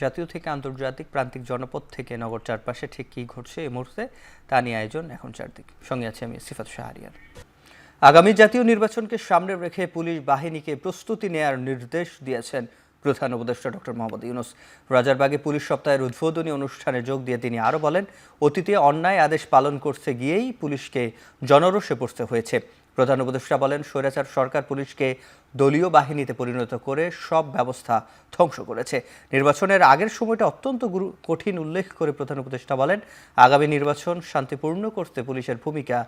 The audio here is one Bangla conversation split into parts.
জাতীয় থেকে আন্তর্জাতিক প্রান্তিক জনপদ থেকে নগর চারপাশে ঠিক কী ঘটছে এই মুহূর্তে তা নিয়ে আয়োজন এখন চারদিকে। সঙ্গে আছে আমি সিফাত শাহরিয়ার। আগামী জাতীয় নির্বাচনকে সামনে রেখে পুলিশ বাহিনীকে প্রস্তুতি নেয়ার নির্দেশ দিয়েছেন প্রধান উপদেষ্টা ডক্টর মোহাম্মদ ইউনূস। রাজারবাগে পুলিশ সপ্তাহের উদ্বোধনী অনুষ্ঠানে যোগ দিয়ে তিনি আরও বলেন, অতীতে অন্যায় আদেশ পালন করতে গিয়েই পুলিশকে জনরোষে পড়তে হয়েছে। প্রধান উপদেষ্টা বলেন, স্বৈরাচার সরকার পুলিশকে দলীয় বাহিনীতে পরিণত করে সব ব্যবস্থা ধ্বংস করেছে। নির্বাচনের আগের সময়টা অত্যন্ত কঠিন উল্লেখ করে প্রধান উপদেষ্টা বলেন, আগামী নির্বাচন শান্তিপূর্ণ করতে পুলিশের ভূমিকা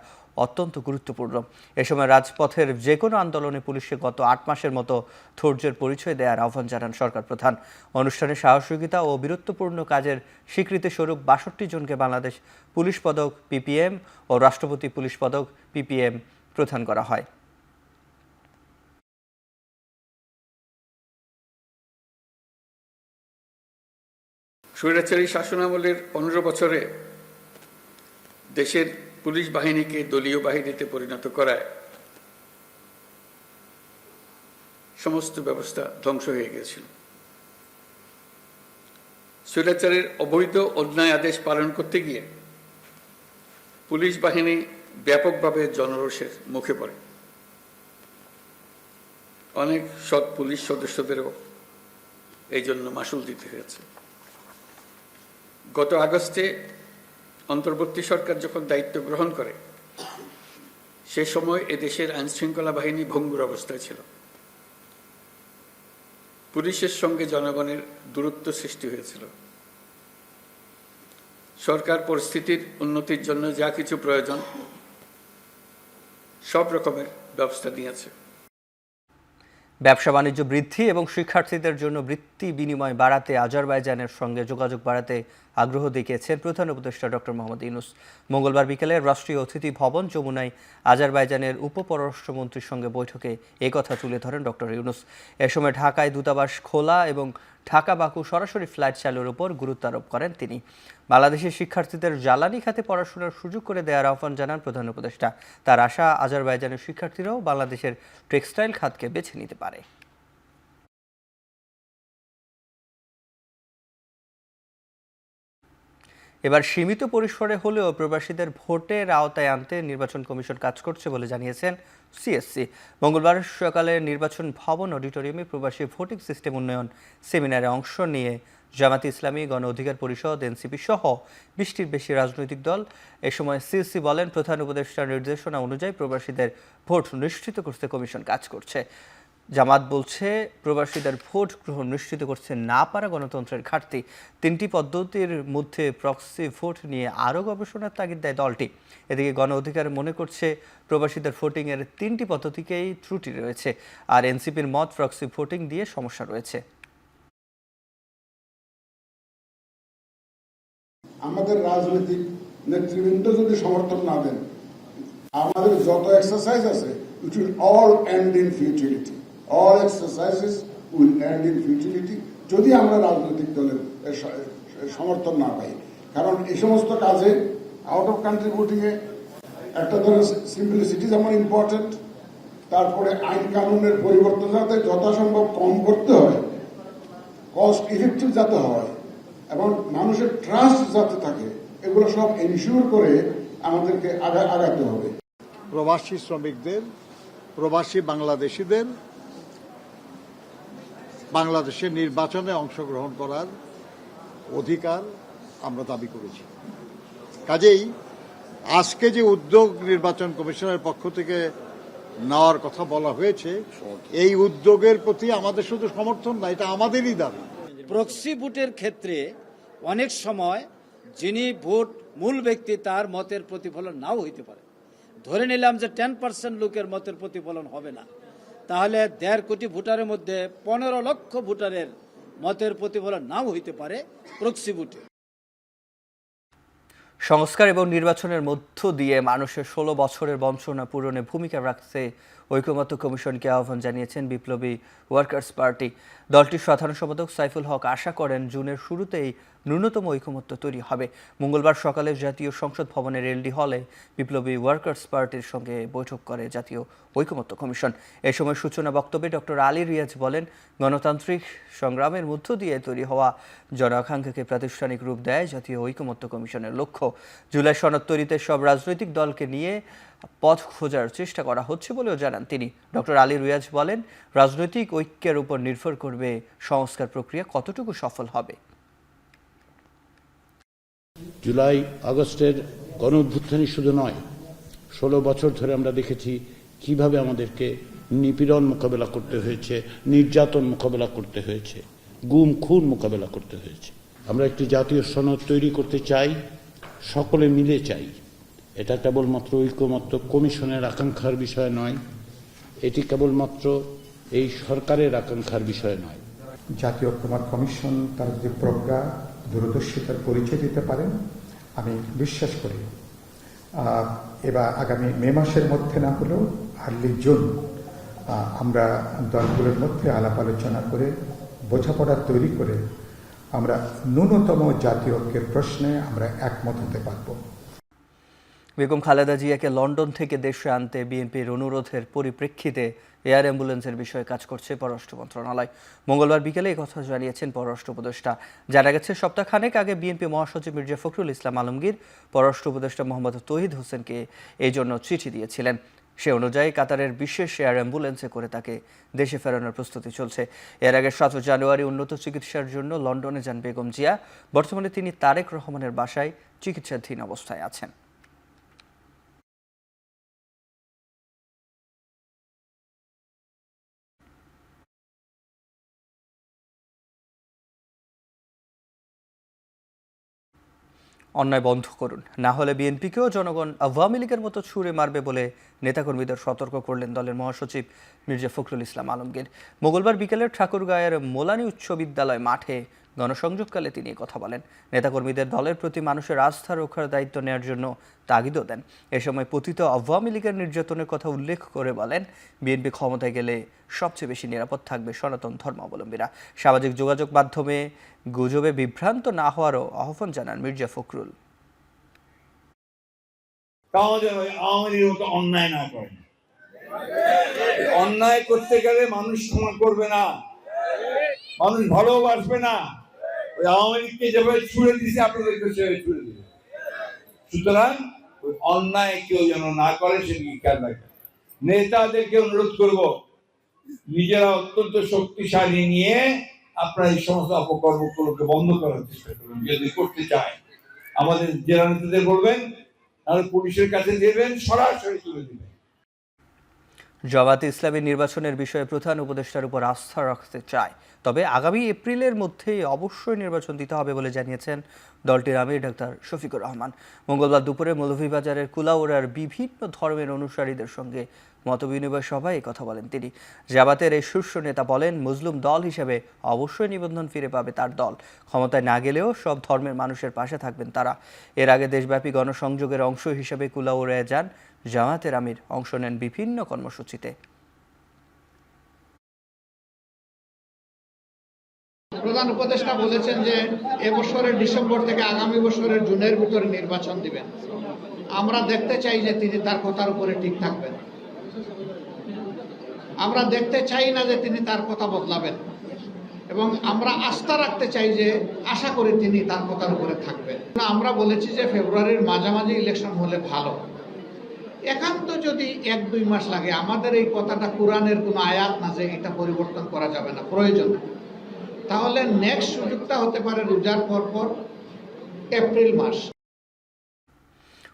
অত্যন্ত গুরুত্বপূর্ণ। এ সময় রাজপথের যে কোনো আন্দোলনে পুলিশকে গত ৮ মাসের মতো ধৈর্যের পরিচয় দেওয়ার আহ্বান জানান সরকার প্রধান। অনুষ্ঠানে সাহসিকতা ও বীরত্বপূর্ণ কাজের স্বীকৃতিস্বরূপ ৬২ জনকে বাংলাদেশ পুলিশ পদক পিপিএম ও রাষ্ট্রপতি পুলিশ পদক পিপিএম প্রদান করা হয়। স্বৈরাচারী শাসনামলের ১৫ বছরে দেশের পুলিশ বাহিনীকে দলীয় বাহিনীতে পরিণত করায় সমস্ত ব্যবস্থা ধ্বংস হয়ে গেছিল। স্বৈরাচারের অবৈধ অন্যায় আদেশ পালন করতে গিয়ে পুলিশ বাহিনী ব্যাপকভাবে জনরোষের মুখে পড়ে। অনেক সৎ পুলিশ সদস্যদেরও এই জন্য মাশুল দিতে হয়েছে। গত আগস্টে অন্তর্বর্তী সরকার যখন দায়িত্ব গ্রহণ করে, সে সময় এদেশের আইনশৃঙ্খলা বাহিনী ভঙ্গুর অবস্থায় ছিল। পুলিশের সঙ্গে জনগণের দূরত্ব সৃষ্টি হয়েছিল। সরকার পরিস্থিতির উন্নতির জন্য যা কিছু প্রয়োজন সব রকমের ব্যবস্থা নিয়েছে। ব্যবসা বাণিজ্য বৃদ্ধি এবং শিক্ষার্থীদের জন্য বৃত্তি বিনিময় বাড়াতে আজারবাইজানের সঙ্গে যোগাযোগ বাড়াতে আগ্রহ দেখিয়েছেন প্রধান উপদেষ্টা ডক্টর মোহাম্মদ ইউনূস। মঙ্গলবার বিকেলে রাষ্ট্রীয় অতিথি ভবন যমুনায় আজারবাইজানের উপপররাষ্ট্রমন্ত্রীর সঙ্গে বৈঠকে একথা তুলে ধরেন ডক্টর ইউনূস। এ সময় ঢাকায় দূতাবাস খোলা এবং ঢাকা বাকু সরাসরি ফ্লাইট চালুর উপর গুরুত্ব আরোপ করেন তিনি। বাংলাদেশের শিক্ষার্থীদের জ্বালানি খাতে পড়াশোনার সুযোগ করে দেওয়ার আহ্বান জানান প্রধান উপদেষ্টা। তার আশা, আজারবাইজানের শিক্ষার্থীরাও বাংলাদেশের টেক্সটাইল খাতকে বেছে নিতে পারে। এবার সীমিত পরিসরে হলেও প্রবাসীদের ভোটের আওতায় আনতে নির্বাচন কমিশন কাজ করছে বলে জানিয়েছেন সিএসসি। মঙ্গলবার সকালে নির্বাচন ভবন অডিটোরিয়ামে প্রবাসী ভোটিং সিস্টেম উন্নয়ন সেমিনারে অংশ নিয়ে জামায়াতে ইসলামী, গণ অধিকার পরিষদ, এনসিপি সহ ২০টির বেশি রাজনৈতিক দল। এ সময় সিএসসি বলেন, প্রধান উপদেষ্টার নির্দেশনা অনুযায়ী প্রবাসীদের ভোট নিশ্চিত করতে কমিশন কাজ করছে। জামাত বলছে, প্রবাসীদের ভোট গ্রহণ নিশ্চিত করছে না পারা গণতন্ত্রের ঘাটতি। ৩টি পদ্ধতির মধ্যে প্রক্সি ভোট নিয়ে আরও গবেষণার তাগিদ দেয় দলটি। এদিকে গণ অধিকার মনে করছে, প্রবাসীদের ভোটিংয়ের ৩টি পদ্ধতিকেই ত্রুটি রয়েছে, আর এনসিপির মত প্রক্সি ভোটিং দিয়ে সমস্যা রয়েছে। আমাদের রাজনৈতিক নেতৃবৃন্দ যদি সমর্থন না দেন, আমাদের যত এক্সারসাইজ আছে, it will all end in futility. All exercises will end in futility যদি আমরা রাজনৈতিক দলের সমর্থন না পাই। কারণ এই সমস্ত কাজে আউট অফ কান্ট্রি ভোটিং এ একটা ধরনের সিম্পলিসিটি যেমন ইম্পর্টেন্ট, তারপরে আইন কানুনের পরিবর্তন যাতে যথাসম্ভব কম করতে হয়, কস্ট ইফেক্টিভ যাতে হয় এবং মানুষের ট্রাস্ট যাতে থাকে, এগুলো সব এনশিওর করে আমাদেরকে আগাতে হবে। প্রবাসী শ্রমিকদের, প্রবাসী বাংলাদেশিদের বাংলাদেশের নির্বাচনে অংশগ্রহণ করার অধিকার আমরা দাবি করেছি। কাজেই আজকে যে উদ্যোগ নির্বাচন কমিশনের পক্ষ থেকে নেওয়ার কথা বলা হয়েছে, এই উদ্যোগের প্রতি আমাদের শুধু সমর্থন না, এটা আমাদেরই দাবি। প্রক্সি ভোটের ক্ষেত্রে অনেক সময় যিনি ভোট মূল ব্যক্তি তার মতের প্রতিফলন নাও হইতে পারে। ধরে নিলাম যে 10% লোকের মতের প্রতিফলন হবে না, তাহলে ১.৫ কোটি ভোটারের মধ্যে ১৫ লক্ষ ভোটারের মতের প্রতিফলন নাও হইতে পারে প্রক্সি ভোটে। সংস্কার এবং নির্বাচনের মধ্য দিয়ে মানুষের ১৬ বছরের বঞ্চনা পূরণে ভূমিকা রাখতে ঐকমত্য কমিশনকে আহ্বান জানিয়েছেন বিপ্লবী ওয়ার্কার্স পার্টি। দলটির সাধারণ সম্পাদক সাইফুল হক আশা করেন জুনের শুরুতেই ন্যূনতম ঐকমত্য তৈরি হবে। মঙ্গলবার সকালে জাতীয় সংসদ ভবনের এলডি হলে বিপ্লবী ওয়ার্কার্স পার্টির সঙ্গে বৈঠক করে জাতীয় ঐকমত্য কমিশন। এ সময় সূচনা বক্তব্যে ডক্টর আলী রিয়াজ বলেন, গণতান্ত্রিক সংগ্রামের মধ্য দিয়ে তৈরি হওয়া জন আকাঙ্ক্ষাকে প্রাতিষ্ঠানিক রূপ দেয় জাতীয় ঐকমত্য কমিশনের লক্ষ্য। জুলাই সনদ তৈরিতে সব রাজনৈতিক দলকে নিয়ে পথ খোঁজার চেষ্টা করা হচ্ছে বলেও জানান তিনি। ডক্টর আলী রিয়াজ বলেন, রাজনৈতিক ঐক্যের উপর নির্ভর করবে সংস্কার প্রক্রিয়া কতটুকু সফল হবে। জুলাই আগস্টের গণঅভ্যুত্থানই শুধু নয়, 16 বছর ধরে আমরা দেখেছি কিভাবে আমাদেরকে নিপীড়ন মোকাবেলা করতে হয়েছে, নির্যাতন মোকাবেলা করতে হয়েছে, গুম খুন মোকাবেলা করতে হয়েছে। আমরা একটি জাতীয় সনদ তৈরি করতে চাই, সকলে মিলে চাই। এটা কেবলমাত্র ঐকমত্য কমিশনের আকাঙ্ক্ষার বিষয় নয়, এটি কেবলমাত্র এই সরকারের আকাঙ্ক্ষার বিষয় নয়। জাতীয় ঐকমত্য কমিশন তার যে প্রজ্ঞা দূরদর্শিতার পরিচয় দিতে পারেন আমি বিশ্বাস করি। এবার আগামী মে মাসের মধ্যে না হলেও আর্লি জুন আমরা দলগুলোর মধ্যে আলাপ আলোচনা করে বোঝাপড়া তৈরি করে আমরা ন্যূনতম জাতীয় ঐক্যের প্রশ্নে আমরা একমত হতে পারব। বেগম খালেদা জিয়াকে লন্ডন থেকে দেশে আনতে বিএনপির অনুরোধের পরিপ্রেক্ষিতে এয়ার অ্যাম্বুলেন্সের বিষয়ে কাজ করছে পররাষ্ট্র মন্ত্রণালয়। মঙ্গলবার বিকেলে এই কথা জানিয়েছেন পররাষ্ট্র উপদেষ্টা। জানা গেছে সপ্তাহখানেক আগে বিএনপি মহাসচিব মির্জা ফখরুল ইসলাম আলমগীর পররাষ্ট্র উপদেষ্টা মোহাম্মদ তৌহিদ হোসেনকে এই জন্য চিঠি দিয়েছিলেন। সে অনুযায়ী কাতারের বিশেষ এয়ার অ্যাম্বুলেন্সে করে তাকে দেশে ফেরানোর প্রস্তুতি চলছে। এর আগে 7 জানুয়ারি উন্নত চিকিৎসার জন্য লন্ডনে যান বেগম জিয়া। বর্তমানে তিনি তারেক রহমানের বাসায় চিকিৎসাধীন অবস্থায় আছেন। অন্যায় বন্ধ করুন, না হলে বিএনপিকেও জনগণ আওয়ামী লীগের মতো ছুঁড়ে মারবে বলে নেতাকর্মীদের সতর্ক করলেন দলের মহাসচিব মির্জা ফখরুল ইসলাম আলমগীর। মঙ্গলবার বিকেলে ঠাকুরগাঁয়ের মোলানি উচ্চ বিদ্যালয় মাঠে গণসংযোগকালে তিনি কথা বলেন। নেতাকর্মীদের দলের প্রতি মানুষের আস্থা রক্ষার দায়িত্ব নেওয়ার জন্য তাগিদও দেন। এ সময় পতিত আওয়ামী লীগের নির্যাতনের কথা উল্লেখ করে বলেন, বিএনপি ক্ষমতায় গেলে সবচেয়ে বেশি নিরাপদ থাকবে সনাতন ধর্মাবলম্বীরা। সামাজিক যোগাযোগ মাধ্যমে গুজবে বিভ্রান্ত না হওয়ারও আহ্বান জানান মির্জা ফখরুল। অন্যায় না করেন, অন্যায় করতে গেলে মানুষ ক্ষমা করবে না, মানুষ ভালোবাসবে না। ওই আওয়ামী লীগকে যেভাবে ছুড়ে দিছে আপনাদেরকে সেভাবে ছুড়ে দিবে। সুতরাং ওই অন্যায় কেউ যেন না করে সেদিকে খেয়াল রাখবেন। নেতাদেরকে অনুরোধ করব, নিজেরা অত্যন্ত শক্তিশালী নিয়ে আপনারা এই সমস্ত অপকর্মগুলোকে বন্ধ করার চেষ্টা করবেন। যদি করতে চায় আমাদের জেলা নেতাদের বলবেন, তাহলে পুলিশের কাছে দেবেন, সরাসরি তুলে দিবেন। জামায়াতে ইসলামী নির্বাচনের বিষয়ে প্রধান উপদেষ্টার উপর আস্থা রাখতে চায়, তবে আগামী এপ্রিলের মধ্যেই অবশ্যই নির্বাচন দিতে হবে বলে জানিয়েছেন দলটির আমির ডাক্তার শফিকুর রহমান। মঙ্গলবার দুপুরে মৌলভীবাজারের কুলাউড়ার বিভিন্ন ধর্মের অনুসারীদের সঙ্গে মতবিনিময় সভায় কথা বলেন তিনি। জামায়াতের এই শীর্ষ নেতা বলেন, মুসলিম দল হিসেবে অবশ্যই নিবন্ধন ফিরে পাবে তার দল। ক্ষমতায় না গেলেও সব ধর্মের মানুষের পাশে থাকবেন তারা। এর আগে দেশব্যাপী গণসংযোগের অংশ হিসেবে কুলাউড়ায় যান জামায়াতের আমির, অংশ নেন বিভিন্ন কর্মসূচিতে। প্রধান উপদেষ্টা বলেছেন যে এবছরের ডিসেম্বর থেকে আগামী বছরের জুনের ভিতরে নির্বাচন দিবেন। আমরা দেখতে চাই যে তিনি তার কথার উপরে ঠিক থাকবেন। আমরা দেখতে চাই না যে তিনি তার কথা বদলাবেন, এবং আমরা আস্থা রাখতে চাই যে আশা করি তিনি তার কথার উপরে থাকবেন। আমরা বলেছি যে ফেব্রুয়ারির মাঝামাঝি ইলেকশন হলে ভালো। একান্ত যদি 1-2 মাস লাগে, আমাদের এই কথাটা কোরআনের কোনো আয়াত না যে এটা পরিবর্তন করা যাবে না, প্রয়োজন, তাহলে নেক্সট সুযোগটা হতে পারে রোজার পর এপ্রিল মাস।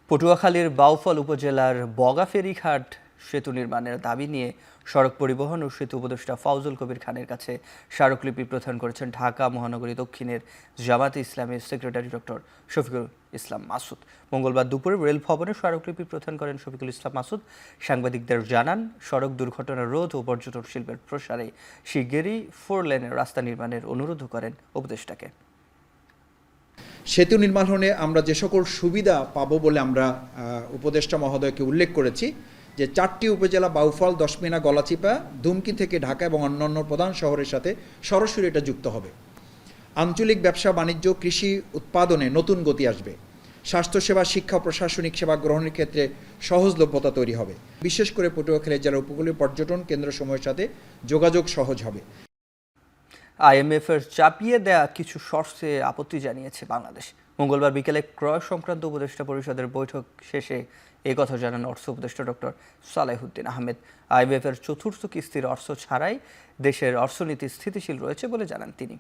পটুয়াখালীর বাউফল উপজেলার বগাফেরিঘাট সেতু নির্মাণের দাবি নিয়ে সড়ক পরিবহন ও সেতু উপদেষ্টা ফাউজুল কবির খানের কাছে স্মারকলিপি প্রদান করেছেন ঢাকা মহানগরী দক্ষিণের জামায়াতে ইসলামীর সেক্রেটারি ডক্টর শফিকুল ইসলাম মাসুদ। মঙ্গলবার দুপুরে রেল ভবনে স্মারকলিপি প্রদান করেন শফিকুল ইসলাম মাসুদ। সাংবাদিকদের জানান, সড়ক দুর্ঘটনা রোধ ও পর্যটন শিল্পের প্রসারে শিগগিরই 4 লেনের রাস্তা নির্মাণের অনুরোধ করেন উপদেষ্টাকে। সেতু নির্মাণ হলে আমরা যে সকল সুবিধা পাবো বলে আমরা উপদেষ্টা মহোদয়কে উল্লেখ করেছি, যে 4টি উপজেলা বাউফল, দশমিনা, গলাচিপা, দুমকি থেকে ঢাকা এবং অন্যান্য প্রধান শহরের সাথে সরাসরি এটা যুক্ত হবে। আঞ্চলিক ব্যবসা বাণিজ্য, কৃষি উৎপাদনে নতুন গতি আসবে। স্বাস্থ্যসেবা, শিক্ষা ও প্রশাসনিক সেবা গ্রহণের ক্ষেত্রে সহজলভ্যতা তৈরি হবে। বিশেষ করে পটুয়াখালী জেলার উপকূলীয় পর্যটন কেন্দ্রসমূহের সাথে যোগাযোগ সহজ হবে। আইএমএফের চাপিয়ে দেয়া কিছু শর্তে আপত্তি জানিয়েছে বাংলাদেশ। মঙ্গলবার বিকেলে ক্রয় সংক্রান্ত উপদেষ্টা পরিষদের বৈঠক শেষে এই কথা জানান অর্থ উপদেষ্টা ডক্টর সালেহুদ্দিন আহমেদ। আইএমএফের চতুর্থ কিস্তির অর্থ ছাড়াই দেশের অর্থনীতি স্থিতিশীল রয়েছে বলে জানান তিনি।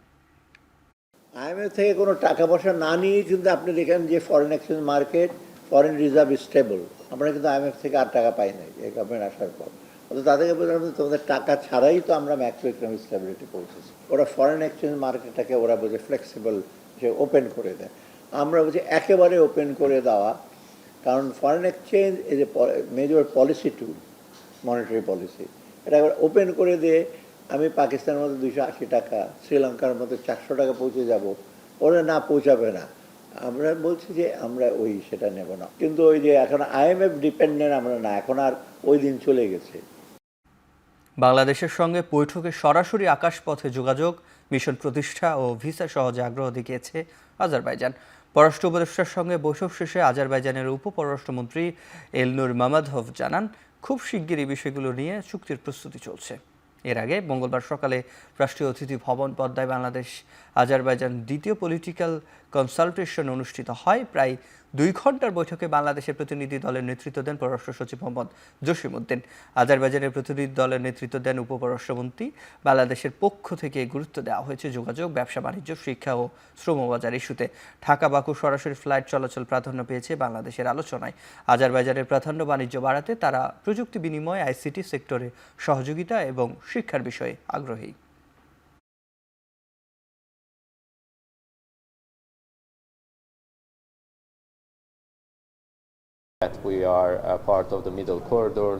আইএমএফ থেকে কোনো টাকা পয়সা না নিয়ে কিন্তু আপনি দেখেন যে foreign exchange market, foreign reserve stable. আমরা কিন্তু আইএমএফ থেকে আর টাকা পাই নাই এই গভর্নমেন্ট আসার পর। অর্থাৎ তাদেরকে বললাম তোমাদের টাকা ছাড়াই তো আমরা ম্যাক্রো ইকোনমিক স্টেবিলিটি পৌঁছেছি। ওরা ফরেন এক্সচেঞ্জ মার্কেটটাকে ওরা বোঝে ফ্লেক্সিবল, যে ওপেন করে দেয়। আমরা বলছি একেবারে ওপেন করে দেওয়া, কারণ foreign exchange is a major policy tool, monetary policy. এটা ওপেন করে দিয়ে আমি পাকিস্তানের মধ্যে 280 টাকা, শ্রীলঙ্কার মধ্যে 400 টাকা পৌঁছে যাব, ওরা না পৌঁছাবে না। আমরা বলছি যে আমরা সেটা নেব না। কিন্তু ওই যে এখন আইএমএফ ডিপেন্ডেন্ট আমরা না, এখন আর ওই দিন চলে গেছে। বাংলাদেশের সঙ্গে বৈঠকে সরাসরি আকাশপথে যোগাযোগ, মিশন প্রতিষ্ঠা ও ভিসা সহজে আগ্রহ দেখিয়েছে আজারবাইজান। পররাষ্ট্র উপদেষ্টার সঙ্গে বৈঠক শেষে আজারবাইজানের উপপররাষ্ট্রমন্ত্রী এলনুর মামাদভ জানান, খুব শিগগিরই বিষয়গুলো নিয়ে চুক্তির প্রস্তুতি চলছে। এর আগে মঙ্গলবার সকালে রাষ্ট্রীয় অতিথি ভবন পদ্মায় বাংলাদেশ আজারবাইজান দ্বিতীয় পলিটিক্যাল কনসালটেশন অনুষ্ঠিত হয়। প্রায় 2 ঘন্টার বৈঠকে বাংলাদেশের প্রতিনিধি দলের নেতৃত্ব দেন পররাষ্ট্র সচিব মোহাম্মদ জসিমউদ্দিন। আজারবাইজানের প্রতিনিধি দলের নেতৃত্ব দেন উপপররাষ্ট্রমন্ত্রী। বাংলাদেশের পক্ষ থেকে গুরুত্ব দেওয়া হয়েছে যোগাযোগ, ব্যবসা বাণিজ্য, শিক্ষা ও শ্রমবাজার ইস্যুতে। ঢাকা বাকু সরাসরি ফ্লাইট চলাচল প্রাধান্য পেয়েছে বাংলাদেশের আলোচনায়। আজারবাইজানের প্রাধান্য বাণিজ্য বাড়াতে তারা প্রযুক্তি বিনিময়, আইসিটি সেক্টরে সহযোগিতা এবং শিক্ষার বিষয়ে আগ্রহী। We are part of the middle corridor.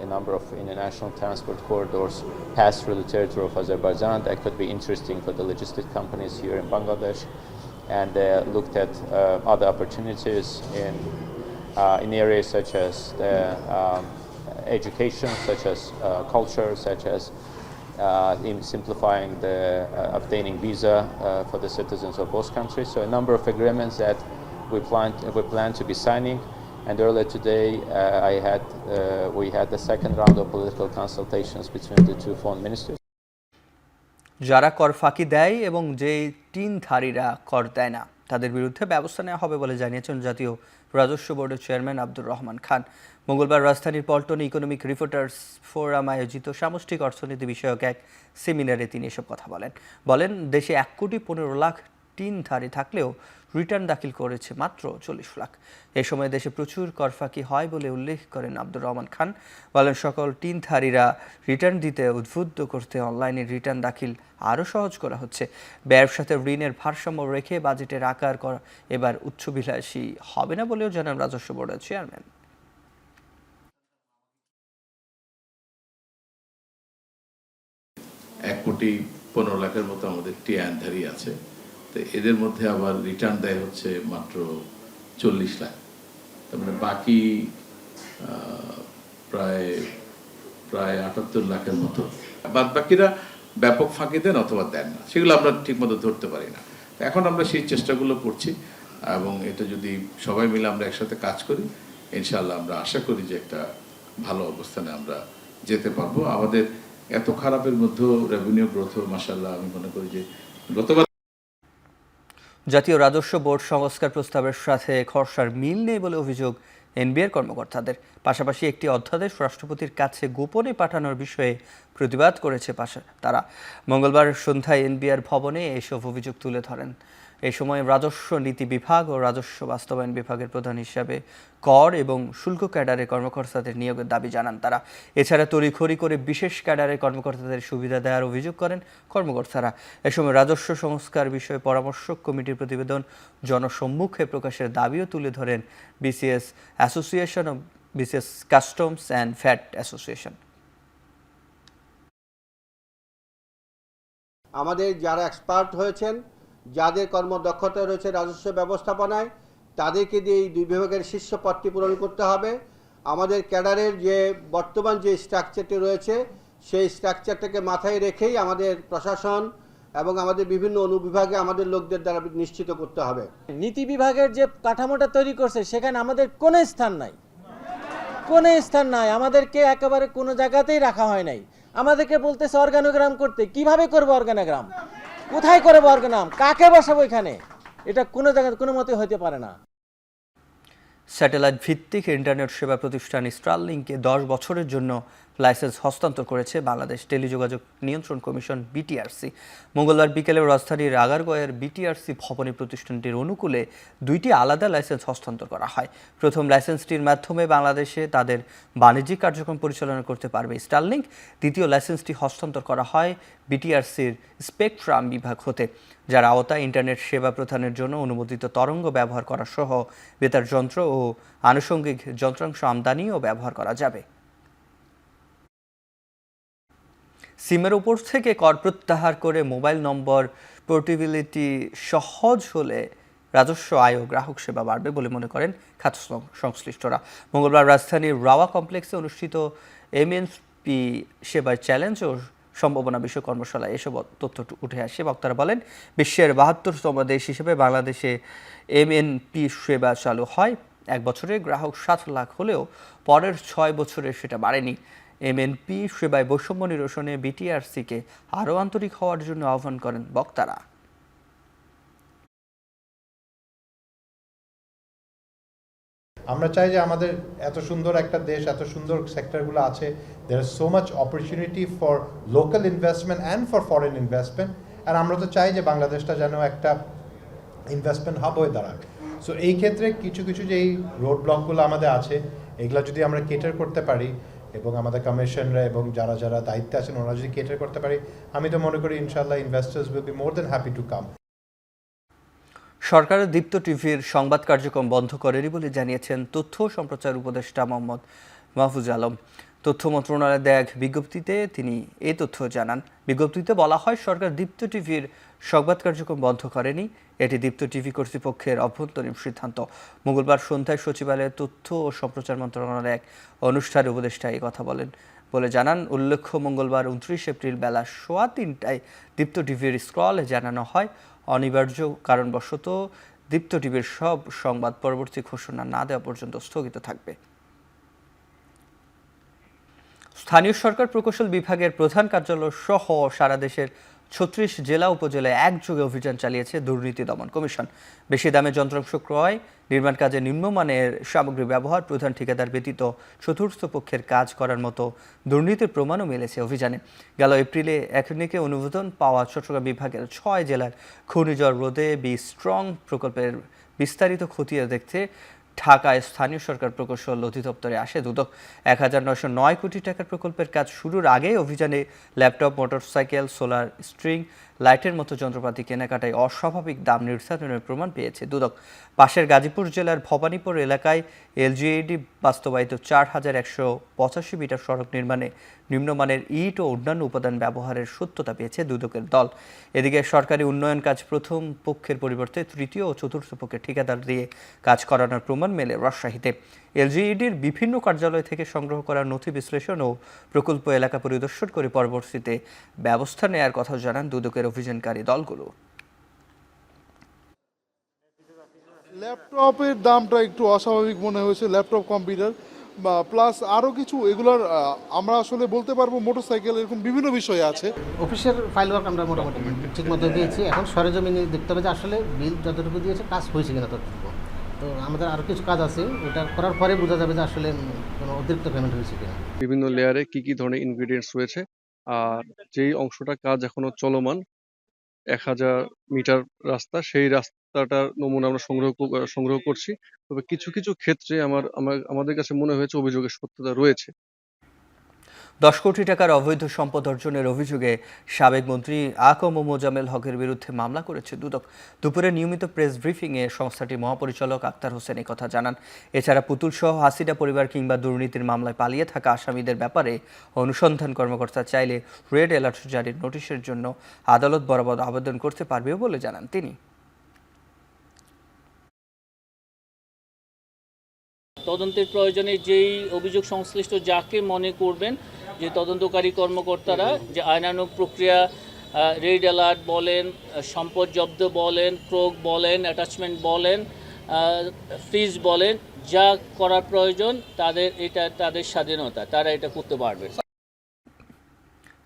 A number of international transport corridors pass through the territory of Azerbaijan. That could be interesting for the logistic companies here in Bangladesh. And looked at other opportunities in areas such as the education, such as culture, such as in simplifying the obtaining visa for the citizens of both countries. So a number of agreements that we plan to be signing, and earlier today we had the second round of political consultations between the two foreign ministers. যারা কর ফাঁকি দেয় এবং যে টিনধারীরা কর দেয় না তাদের বিরুদ্ধে ব্যবস্থা নেওয়া হবে বলে জানিয়েছেন জাতীয় রাজস্ব বোর্ডের চেয়ারম্যান আব্দুর রহমান খান। মঙ্গলবার রাজধানীর পল্টনে ইকোনমিক রিপোর্টার্স ফোরাম আয়োজিত সামষ্টিক অর্থনীতি বিষয়ক এক সেমিনারে তিনি এসব কথা বলেন। দেশে 1,15,00,000 টিনধারী থাকলেও রিটার্ন দাখিল করেছে মাত্র 40 লাখ। এই সময় দেশে প্রচুর করফাঁকি হয় বলে উল্লেখ করেন আব্দুর রহমান খান। বলেন, সকল টিনধারীরা রিটার্ন দিতে উদ্বুদ্ধ করতে অনলাইনে রিটার্ন দাখিল আরও সহজ করা হচ্ছে। ব্যয়ের সাথে ঋণের ভারসাম্য রেখে বাজেটের আকার করা এবার উচ্চবিলাসী হবে না বলেও জানান রাজস্ব বোর্ডের চেয়ারম্যান। 1,15,00,000 মতো আমাদের টিআইনধারী আছে। তো এদের মধ্যে আবার রিটার্ন দেয় হচ্ছে মাত্র 40 লাখ। তার মানে বাকি প্রায় 78 লাখের মতো বাদ বাকিরা ব্যাপক ফাঁকি দেন অথবা দেন না, সেগুলো আমরা ঠিকমতো ধরতে পারি না। এখন আমরা সেই চেষ্টাগুলো করছি এবং এটা যদি সবাই মিলে আমরা একসাথে কাজ করি, ইনশাআল্লাহ আমরা আশা করি যে একটা ভালো অবস্থানে আমরা যেতে পারবো। আমাদের এত খারাপের মধ্যেও রেভিনিউ গ্রোথ মাশাআল্লাহ আমি মনে করি যে গতবার জাতীয় রাজস্ব বোর্ড সংস্কার প্রস্তাবের সাথে খসড়ার মিল নেই বলে অভিযোগ এনবিআর কর্মকর্তাদের। পাশাপাশি একটি অধ্যাদেশ রাষ্ট্রপতির কাছে গোপনে পাঠানোর বিষয়ে প্রতিবাদ করেছে তারা। মঙ্গলবার সন্ধ্যায় এনবিআর ভবনে এসব অভিযোগ তুলে ধরেন। এই সময় রাজস্ব নীতি বিভাগ ও রাজস্ব বাস্তবায়ন বিভাগের প্রধান হিসাবে কর এবং শুল্ক ক্যাডারের কর্মকর্তাদের নিয়োগের দাবি জানান তারা। এছাড়া তড়িঘড়ি করে বিশেষ ক্যাডারের কর্মকর্তাদের সুবিধা দেওয়ার অভিযোগ করেন কর্মকর্তারা। এ সময় রাজস্ব সংস্কার বিষয়ে পরামর্শক কমিটির প্রতিবেদন জনসম্মুখে প্রকাশের দাবিও তুলে ধরেন বিসিএস অ্যাসোসিয়েশন ও BCS customs and VAT association. আমাদের যারা এক্সপার্ট হয়েছেন, যাদের কর্মদক্ষতা রয়েছে রাজস্ব ব্যবস্থাপনায়, তাদেরকে দিয়ে এই দুই বিভাগের শীর্ষ পদটি পূরণ করতে হবে। আমাদের ক্যাডারের যে বর্তমান যে স্ট্রাকচারটি রয়েছে সেই স্ট্রাকচারটাকে মাথায় রেখেই আমাদের প্রশাসন এবং আমাদের বিভিন্ন অনুবিভাগে আমাদের লোকদের দ্বারা নিশ্চিত করতে হবে। নীতি বিভাগের যে কাঠামোটা তৈরি করছে সেখানে আমাদের কোনো স্থান নাই, আমাদেরকে একেবারে কোনো জায়গাতেই রাখা হয় নাই। আমাদেরকে বলতেছে অর্গানোগ্রাম করতে, কিভাবে করবো অর্গানোগ্রাম, কোথায় করবো অর্গানোগ্রাম, কাকে বসাবো এখানে, এটা কোনো জায়গায় কোনো মতে হতে পারে না। স্যাটেলাইট ভিত্তিক ইন্টারনেট সেবা প্রতিষ্ঠান স্টারলিংকে 10 বছরের জন্য লাইসেন্স হস্তান্তর করেছে বাংলাদেশ টেলিযোগাযোগ নিয়ন্ত্রণ কমিশন বিটিআরসি। মঙ্গলবার বিকেলে রাজধানীর আগারগাঁওয়ের বিটিআরসি ভবনে প্রতিষ্ঠানটির অনুকূলে 2টি আলাদা লাইসেন্স হস্তান্তর করা হয়। প্রথম লাইসেন্সটির মাধ্যমে বাংলাদেশে তাদের বাণিজ্যিক কার্যক্রম পরিচালনা করতে পারবে স্টারলিং। দ্বিতীয় লাইসেন্সটি হস্তান্তর করা হয় বিটিআরসির স্পেকট্রাম বিভাগ হতে, যার আওতায় ইন্টারনেট সেবা প্রদানের জন্য অনুমোদিত তরঙ্গ ব্যবহার করা সহ বেতার যন্ত্র ও আনুষঙ্গিক যন্ত্রাংশ আমদানি ও ব্যবহার করা যাবে। সিমের উপর থেকে কর প্রত্যাহার করে মোবাইল নম্বর পোর্টেবিলিটি সহজ হলে রাজস্ব আয় ও গ্রাহক সেবা বাড়বে বলে মনে করেন খাত সংশ্লিষ্টরা। মঙ্গলবার রাজধানীর রাওয়া কমপ্লেক্সে অনুষ্ঠিত এমএনপি সেবার চ্যালেঞ্জ ও সম্ভাবনা বিষয়ক কর্মশালায় এসব তথ্য উঠে আসে। বক্তারা বলেন, বিশ্বের 72তম দেশ হিসেবে বাংলাদেশে এমএনপি সেবা চালু হয়। 1 বছরে গ্রাহক 7 লাখ হলেও পরের 6 বছরে সেটা বাড়েনি। এমএনপি সেবায় বৈষম্য নিরসনে বিটিআরসিকে আরও আন্তরিক হওয়ার জন্য আহ্বান করেন বক্তারা। আমরা চাই যে আমাদের এত সুন্দর একটা দেশ, এত সুন্দর সেক্টরগুলো আছে, there is so much opportunity for local investment and for foreign investment, আর আমরা তো চাই যে বাংলাদেশটা যেন একটা ইনভেস্টমেন্ট হাব হয়ে দাঁড়াক। সো এই ক্ষেত্রে কিছু কিছু যে এই রোড ব্লকগুলো আমাদের আছে, এগুলো যদি আমরা কেটার করতে পারি এবং আমাদের কমিশনরা এবং যারা যারা দায়িত্বে আছেন ওরা যদি কেটার করতে পারি, আমি তো মনে করি ইনশাআল্লাহ investors will be more than happy to come. সরকারের দীপ্ত টিভির সংবাদ কার্যক্রম বন্ধ করেনি বলে জানিয়েছেন তথ্য ও সম্প্রচার উপদেষ্টা মোহাম্মদ মাহফুজ আলম। তথ্য মন্ত্রণালয়ের দেয়া এক বিজ্ঞপ্তিতে তিনি এই তথ্য জানান। বিজ্ঞপ্তিতে বলা হয়, সরকার দীপ্ত টিভির সংবাদ কার্যক্রম বন্ধ করেনি, এটি দীপ্ত টিভি কর্তৃপক্ষের অভ্যন্তরীণ সিদ্ধান্ত। মঙ্গলবার সন্ধ্যায় সচিবালয়ের তথ্য ও সম্প্রচার মন্ত্রণালয়ের এক অনুষ্ঠানে উপদেষ্টা এই কথা বলেন বলে জানান। উল্লেখ্য, মঙ্গলবার 29 এপ্রিল বেলা 3:15টায় দীপ্ত টিভির স্ক্রলে জানানো হয়, অনিবার্য কারণবশত দীপ্ত টিভির সব সংবাদ পরবর্তী ঘোষণা না দেওয়া পর্যন্ত স্থগিত থাকবে। স্থানীয় সরকার প্রকৌশল বিভাগের প্রধান কার্যালয় সহ সারা দেশের 36 জেলা উপজেলায় একযোগে অভিযান চালিয়েছে দুর্নীতি দমন কমিশন। বেশি দামে যন্ত্রাংশ ক্রয়, নির্মাণ কাজে নিম্নমানের সামগ্রী ব্যবহার, প্রধান ঠিকাদার ব্যতীত চতুর্থ পক্ষের কাজ করার মতো দুর্নীতির প্রমাণও মিলেছে অভিযানে। গেল এপ্রিলে একনিকে অনুমোদন পাওয়া চট্টগ্রাম বিভাগের 6 জেলার ঘূর্ণিঝড় রোধে বি স্ট্রং প্রকল্পের বিস্তারিত খতিয়ে দেখতে ঢাকায় স্থানীয় সরকার প্রকৌশল অধিদপ্তরে আসে দুদক। 1909 কোটি টাকার প্রকল্পের কাজ শুরুর আগে অভিযানে ল্যাপটপ, মোটরসাইকেল, সোলার স্ট্রিং লাইটের মতো যন্ত্রপাতি কেনাকাটায় অস্বাভাবিক দাম নির্ধারণের প্রমাণ পেয়েছে দুদক। পাশের গাজীপুর জেলার ভবানীপুর এলাকায় এলজিইডি বাস্তবায়িত 4185 মিটার সড়ক নির্মাণে নিম্নমানের ইট ও অন্যান্য উপাদান ব্যবহারের সত্যতা পেয়েছে দুদকের দল। এদিকে সরকারি উন্নয়ন কাজ প্রথম পক্ষের পরিবর্তে তৃতীয় ও চতুর্থ পক্ষের ঠিকাদার দিয়ে কাজ করানোর প্রমাণ মেলে রাজশাহীতে। এলজিইডির বিভিন্ন কার্যালয় থেকে সংগ্রহ করা নথি বিশ্লেষণ ও প্রকল্প এলাকা পরিদর্শন করে পরবর্তীতে ব্যবস্থা নেয়ার কথা জানান দুদকের অভিযানকারী দলগুলো। ল্যাপটপের দামটা একটু অস্বাভাবিক মনে হয়েছে, ল্যাপটপ, কম্পিউটার বা প্লাস আরও কিছু এগুলোর আমরা আসলে বলতে পারবো মোটরসাইকেল, এরকম বিভিন্ন বিষয় আছে। অফিসের ফাইল ওয়ার্ক আমরা মোটামুটি ঠিক মতো দিয়েছি, এখন সরেজমিনে দেখতে হবে যে আসলে বিল যতটুকু দিয়েছে কাজ হয়েছে কিনা ততটুকু। তো আমাদের আরও কিছু কাজ আছে, ওটা করার পরে বোঝা যাবে যে আসলে কোনো অতিরিক্ত পেমেন্ট হয়েছে কিনা। বিভিন্ন লেয়ারে কি কি ধরনের ইনগ্রিডিয়েন্টস রয়েছে, আর যেই অংশটা কাজ এখনো চলমান 1000 মিটার রাস্তা, সেই রাস্তাটার নমুনা আমরা সংগ্রহ করছি। তবে কিছু কিছু ক্ষেত্রে আমাদের কাছে মনে হয়েছে অভিযোগের সত্যতা রয়েছে। 10 কোটি টাকার অবৈধ সম্পদ অর্জনের অভিযোগে সাবেক মন্ত্রী আকম মোজাম্মেল হকের বিরুদ্ধে মামলা করেছে দুদক। দুপুরে নিয়মিত প্রেস ব্রিফিংয়ে সংস্থাটির মহাপরিচালক আক্তার হোসেন এই কথা জানান। এছাড়া পুতুল সহ হাসিনা পরিবার কিংবা দুর্নীতির মামলায় পালিয়ে থাকা আসামিদের ব্যাপারে অনুসন্ধান কর্মকর্তা চাইলে রেড অ্যালার্ট জারির নোটিশের জন্য আদালত বরাবর আবেদন করতে পারবে বলে জানান তিনি। তদন্তের প্রয়োজনে যেই অভিযোগ সংশ্লিষ্ট যাকে মনে করবেন যে তদন্তকারী কর্মকর্তারা যে আইনানুগ প্রক্রিয়া, রেড অ্যালার্ট বলেন, সম্পদ জব্দ বলেন, ক্রোক বলেন, অ্যাটাচমেন্ট বলেন, ফ্রিজ বলেন, যা করার প্রয়োজন তাদের স্বাধীনতা, তারা এটা করতে পারবে।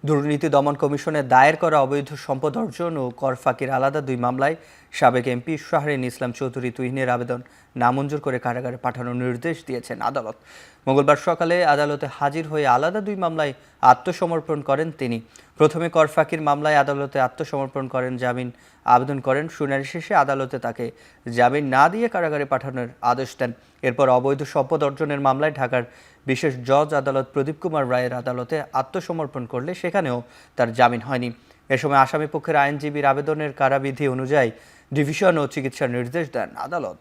দুর্নীতি দমন কমিশনে দায়ের করা অবৈধ সম্পদ অর্জন ও কর ফাঁকির আলাদা 2 মামলায় সাবেক এমপি শাহরিন ইসলাম চৌধুরী তুহিনের আবেদন নামঞ্জুর করে কারাগারে পাঠানোর নির্দেশ দিয়েছেন আদালত। মঙ্গলবার সকালে আদালতে হাজির হয়ে আলাদা 2 মামলায় আত্মসমর্পণ করেন তিনি। প্রথমে কর ফাঁকির মামলায় আদালতে আত্মসমর্পণ করেন, জামিন আবেদন করেন। শুনানি শেষে আদালতে তাকে জামিন না দিয়ে কারাগারে পাঠানোর আদেশ দেন। এরপর অবৈধ সম্পদ অর্জনের মামলায় ঢাকার বিশেষ জজ আদালত প্রদীপ কুমার রায়ের আদালতে আত্মসমর্পণ করলে সেখানেও তার জামিন হয়নি। এ সময় আসামি পক্ষের আইনজীবীর আবেদনের কারাবিধি অনুযায়ী ডিভিশন ও চিকিৎসার নির্দেশ দেন আদালত।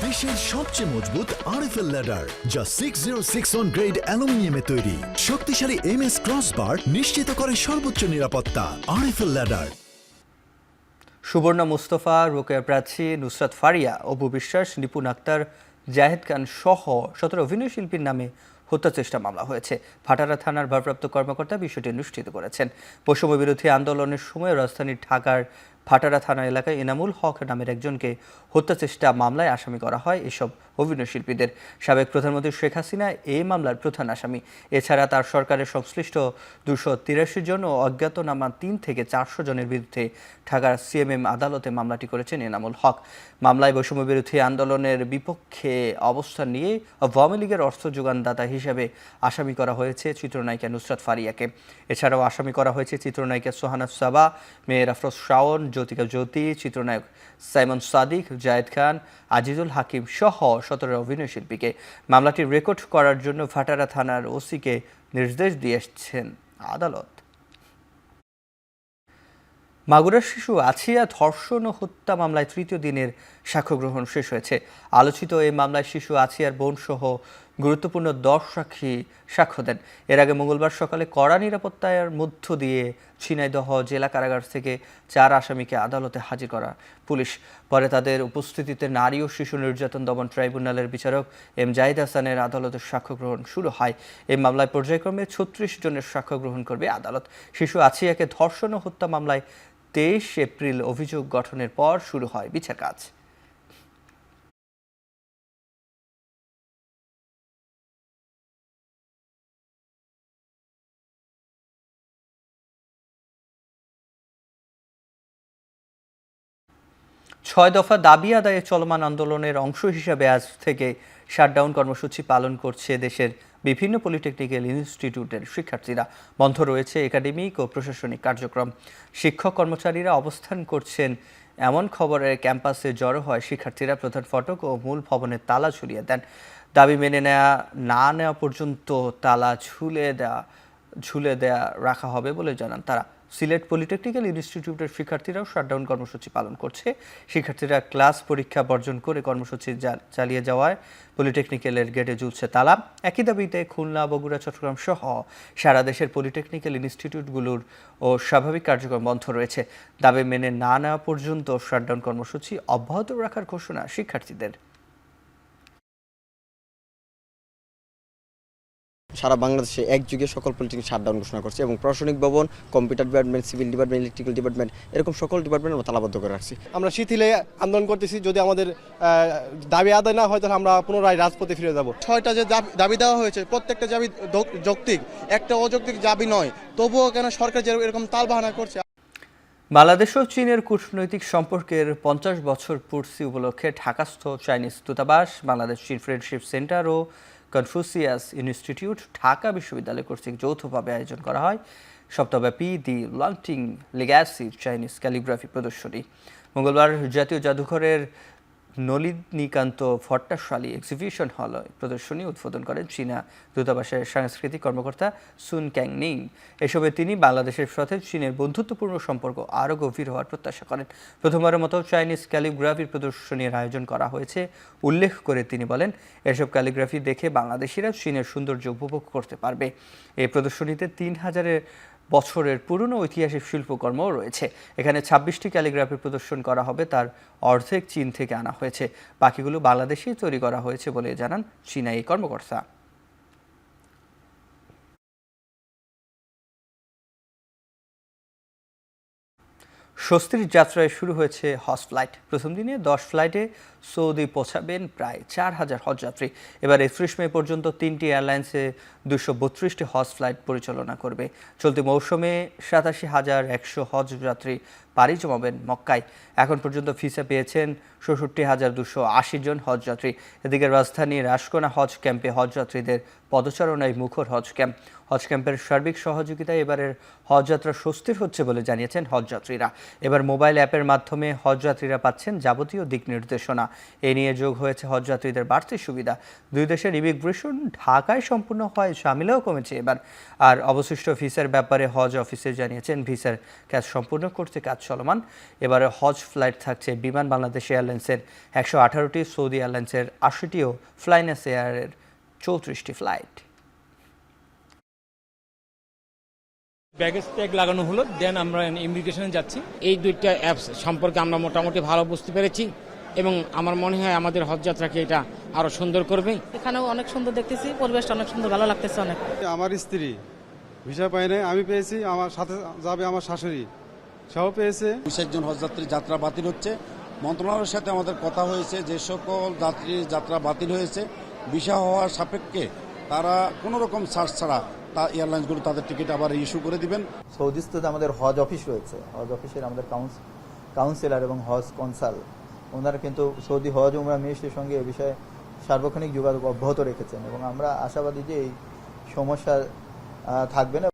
দেশের সবচেয়ে মজবুত আরএফএল ল্যাডার, যা 6061 গ্রেড অ্যালুমিনিয়ামে তৈরি। শক্তিশালী এমএস ক্রসবার নিশ্চিত করে সর্বোচ্চ নিরাপত্তা। RFL ladder. সুবর্ণা মুস্তফা, রোকেয়া প্রাচী, নুসরাত ফারিয়া, অপু বিশ্বাস, নিপুণ আক্তার, জাহেদ খান সহ 17 অভিনয় শিল্পীর নামে হত্যা চেষ্টা মামলা হয়েছে। ভাটারা থানার ভারপ্রাপ্ত কর্মকর্তা বিষয়টি নিশ্চিত করেছেন। বৈষম্য বিরোধী আন্দোলনের সময় রাজধানীর ঢাকার ভাটারা থানা এলাকায় এনামুল হক নামের একজনকে হত্যা চেষ্টা মামলায় আসামি করা হয় এসব অভিনয় শিল্পীদের। সাবেক প্রধানমন্ত্রী শেখ হাসিনা এই মামলার প্রধান আসামি। এছাড়া তার সরকারের সংশ্লিষ্ট 283 জন ও অজ্ঞাতনামা 3 থেকে 400 জনের বিরুদ্ধে ঢাকার সিএমএম আদালতে মামলাটি করেছেন এনামুল হক। মামলায় বৈষম্য বিরোধী আন্দোলনের বিপক্ষে অবস্থান নিয়ে আওয়ামী লীগের অর্থ যোগানদাতা হিসেবে আসামি করা হয়েছে চিত্রনায়িকা নুসরাত ফারিয়াকে। এছাড়াও আসামি করা হয়েছে চিত্রনায়িকা সোহানা সাবা, মেয়ের আফরোজ শাওন, জ্যোতিকা জ্যোতি, চিত্রনায়ক সাইমন সাদিক, জায়েদ খান, আজিজুল হাকিম সহ 17 অভিনয় শিল্পীকে। মামলাটি রেকর্ড করার জন্য ভাটারা থানার ওসিকে নির্দেশ দিয়েছেন আদালত। মাগুরার শিশু আছিয়া ধর্ষণ ও হত্যা মামলায় 3য় দিনের সাক্ষ্য গ্রহণ শেষ হয়েছে। আলোচিত এই মামলায় শিশু আছিয়ার বোন সহ গুরুত্বপূর্ণ 10 সাক্ষী সাক্ষ্য দেন। এর আগে মঙ্গলবার সকালে কড়া নিরাপত্তার মধ্য দিয়ে ঝিনাইদহ জেলা কারাগার থেকে 4 আসামিকে আদালতে হাজির করা পুলিশ। পরে তাদের উপস্থিতিতে নারী ও শিশু নির্যাতন দমন ট্রাইব্যুনালের বিচারক এম জাহিদ হাসানের আদালতের সাক্ষ্য গ্রহণ শুরু হয়। এই মামলায় পর্যায়ক্রমে 36 জনের সাক্ষ্য গ্রহণ করবে আদালত। শিশু আছিয়াকে ধর্ষণ ও হত্যা মামলায় 23 এপ্রিল অভিযোগ গঠনের পর শুরু হয় বিচার কাজ। ছয় দফা দাবি আদায়ে চলমান আন্দোলনের অংশ হিসাবে আজ থেকে শাটডাউন কর্মসূচি পালন করছে দেশের বিভিন্ন পলিটেকনিক্যাল ইনস্টিটিউটের শিক্ষার্থীরা। বন্ধ রয়েছে একাডেমিক ও প্রশাসনিক কার্যক্রম। শিক্ষক কর্মচারীরা অবস্থান করছেন এমন খবরে ক্যাম্পাসে জড়ো হয় শিক্ষার্থীরা। প্রধান ফটক ও মূল ভবনের তালা ঝুলিয়ে দেন। দাবি মেনে নেওয়া পর্যন্ত তালা ঝুলে দেয়া রাখা হবে বলে জানান তারা। সিলেট পলিটেকনিক্যাল ইনস্টিটিউটের শিক্ষার্থীরাও শাটডাউন কর্মসূচি পালন করছে। শিক্ষার্থীরা ক্লাস পরীক্ষা বর্জন করে কর্মসূচি চালিয়ে যাওয়ায় পলিটেকনিক্যালের গেটে ঝুলছে তালা। একই দাবিতে খুলনা, বগুড়া, চট্টগ্রাম সহ সারা দেশের পলিটেকনিক্যাল ইনস্টিটিউটগুলোর ও স্বাভাবিক কার্যক্রম বন্ধ রয়েছে। দাবি মেনে না নেওয়া পর্যন্ত শাটডাউন কর্মসূচি অব্যাহত রাখার ঘোষণা শিক্ষার্থীদের। সারা বাংলাদেশে একযুগে সকল পলিটেকনিক শাটডাউন ঘোষণা করছে এবং প্রশাসনিক ভবন, computer department, civil department, electrical department এরকম সকল ডিপার্টমেন্ট আমরা তালাবদ্ধ করে রাখছি। আমরা শিথিলে আন্দোলন করতেছি। যদি আমাদের দাবি আদায় না হয় তাহলে আমরা পুনরায় রাজপথে ফিরে যাব। 6টা যে দাবি দেওয়া হয়েছে প্রত্যেকটা দাবি যৌক্তিক, একটা অযৌক্তিক দাবি নয়। তবুও কেন সরকার যে এরকম তালবাহানা করছে। বাংলাদেশ ও চীনের কূটনৈতিক সম্পর্কের 50 বছর পূর্তি উপলক্ষে ঢাকাস্থ চাইনিজ দূতাবাস, বাংলাদেশ চীন ফ্রেন্ডশিপ সেন্টার ও কনফুসিয়াস ইনস্টিটিউট ঢাকা বিশ্ববিদ্যালয় কর্তৃক যৌথভাবে আয়োজন করা হয় সপ্তাহব্যাপী দি লাংটিং লেগ্যাসি চাইনিজ ক্যালিগ্রাফি প্রদর্শনী। মঙ্গলবার জাতীয় জাদুঘরের নলিনীকান্ত ভট্টাশালী এক্সিবিশন হল প্রদর্শনী উদ্বোধন করেন চীনা দূতাবাসের সাংস্কৃতিক কর্মকর্তা সুন ক্যাংনিং। এসবে তিনি বাংলাদেশের সাথে চীনের বন্ধুত্বপূর্ণ সম্পর্ক আরও গভীর হওয়ার প্রত্যাশা করেন। প্রথমবারের মতো চাইনিজ ক্যালিগ্রাফির প্রদর্শনীর আয়োজন করা হয়েছে উল্লেখ করে তিনি বলেন, এসব ক্যালিগ্রাফি দেখে বাংলাদেশিরা চীনের সৌন্দর্য উপভোগ করতে পারবে। এই প্রদর্শনীতে 3000-এর বছরের পুরনো ঐতিহাসিক শিল্পকর্মও রয়েছে। এখানে 26টি ক্যালিগ্রাফি প্রদর্শন করা হবে, তার অর্ধেক চীন থেকে আনা হয়েছে, বাকিগুলো বাংলাদেশেই তৈরি করা হয়েছে বলে জানান চীনা এই কর্মকর্তা। স্বস্তির যাত্রায় শুরু হয়েছে হজ ফ্লাইট। প্রথম দিনে 10 ফ্লাইটে সৌদি পৌঁছাবেন প্রায় 4000 হজযাত্রী। এবার 31 মে পর্যন্ত 3টি এয়ারলাইন্সে 232টি হজ ফ্লাইট পরিচালনা করবে। চলতি মৌসুমে 87,100 হজযাত্রী পাড়ি জমাবেন মক্কায়। এখন পর্যন্ত ভিসা পেয়েছেন 66,280 জন হজযাত্রী। এদিকে রাজধানীর রাশকোনা হজ ক্যাম্পে হজযাত্রীদের পদচারণায় মুখর হজ ক্যাম্প। হজ ক্যাম্পের সার্বিক সহযোগিতায় এবারের হজযাত্রা স্বস্তির হচ্ছে বলে জানিয়েছেন হজযাত্রীরা। এবার মোবাইল অ্যাপের মাধ্যমে হজযাত্রীরা পাচ্ছেন যাবতীয় দিক নির্দেশনা। এ নিয়ে যোগ হয়েছে হজযাত্রীদের বাড়তি সুবিধা। দুই দেশের ইমিগ্রেশন ঢাকায় সম্পূর্ণ হয়, ঝামেলাও কমেছে এবার। আর অবশিষ্ট ভিসার ব্যাপারে হজ অফিসে জানিয়েছেন ভিসার কাজ সম্পূর্ণ করতে কাজ চলমান। এবারে হজ ফ্লাইট থাকছে বিমান বাংলাদেশ এয়ারলাইন্সের 118টি, সৌদি এয়ারলাইন্সের 80টি ও ফ্লাইনাস এয়ারের 34টি ফ্লাইট। ব্যাগেজ ট্যাগ লাগানো হলো, দেন আমরা ইমিগ্রেশনে যাচ্ছি। এই দুইটা অ্যাপস সম্পর্কে আমরা মোটামুটি ভালো বুঝতে পেরেছি এবং আমার মনে হয় আমাদের হজযাত্রাকে এটা আরো সুন্দর করবে। এখানেও অনেক সুন্দর দেখতেছি, পরিবেশটা অনেক সুন্দর, ভালো লাগতেছে অনেক। আমার স্ত্রী ভিসা পায় নাই, আমি পেয়েছি, আমার সাথে যাবে আমার শাশুড়ি, সেও পেয়েছে। 26 জন হজযাত্রী যাত্রা বাতিল হচ্ছে। মন্ত্রণালয়ের সাথে আমাদের কথা হয়েছে, যে সকল যাত্রীর যাত্রা বাতিল হয়েছে ভিসা হওয়ার সাপেক্ষে তারা কোনো রকম চার্জ ছাড়া এয়ারলাইন্সগুলো তাদের টিকিট আবার ইস্যু করে দিবেন। সৌদিতে আমাদের হজ অফিস রয়েছে, হজ অফিসের আমাদের কাউন্সিলর এবং হজ কনসাল, ওনারা কিন্তু সৌদি হজ উমরা মিনিস্ট্রির সঙ্গে এ বিষয়ে সার্বক্ষণিক যোগাযোগ অব্যাহত রেখেছেন এবং আমরা আশাবাদী যে এই সমস্যা থাকবে না।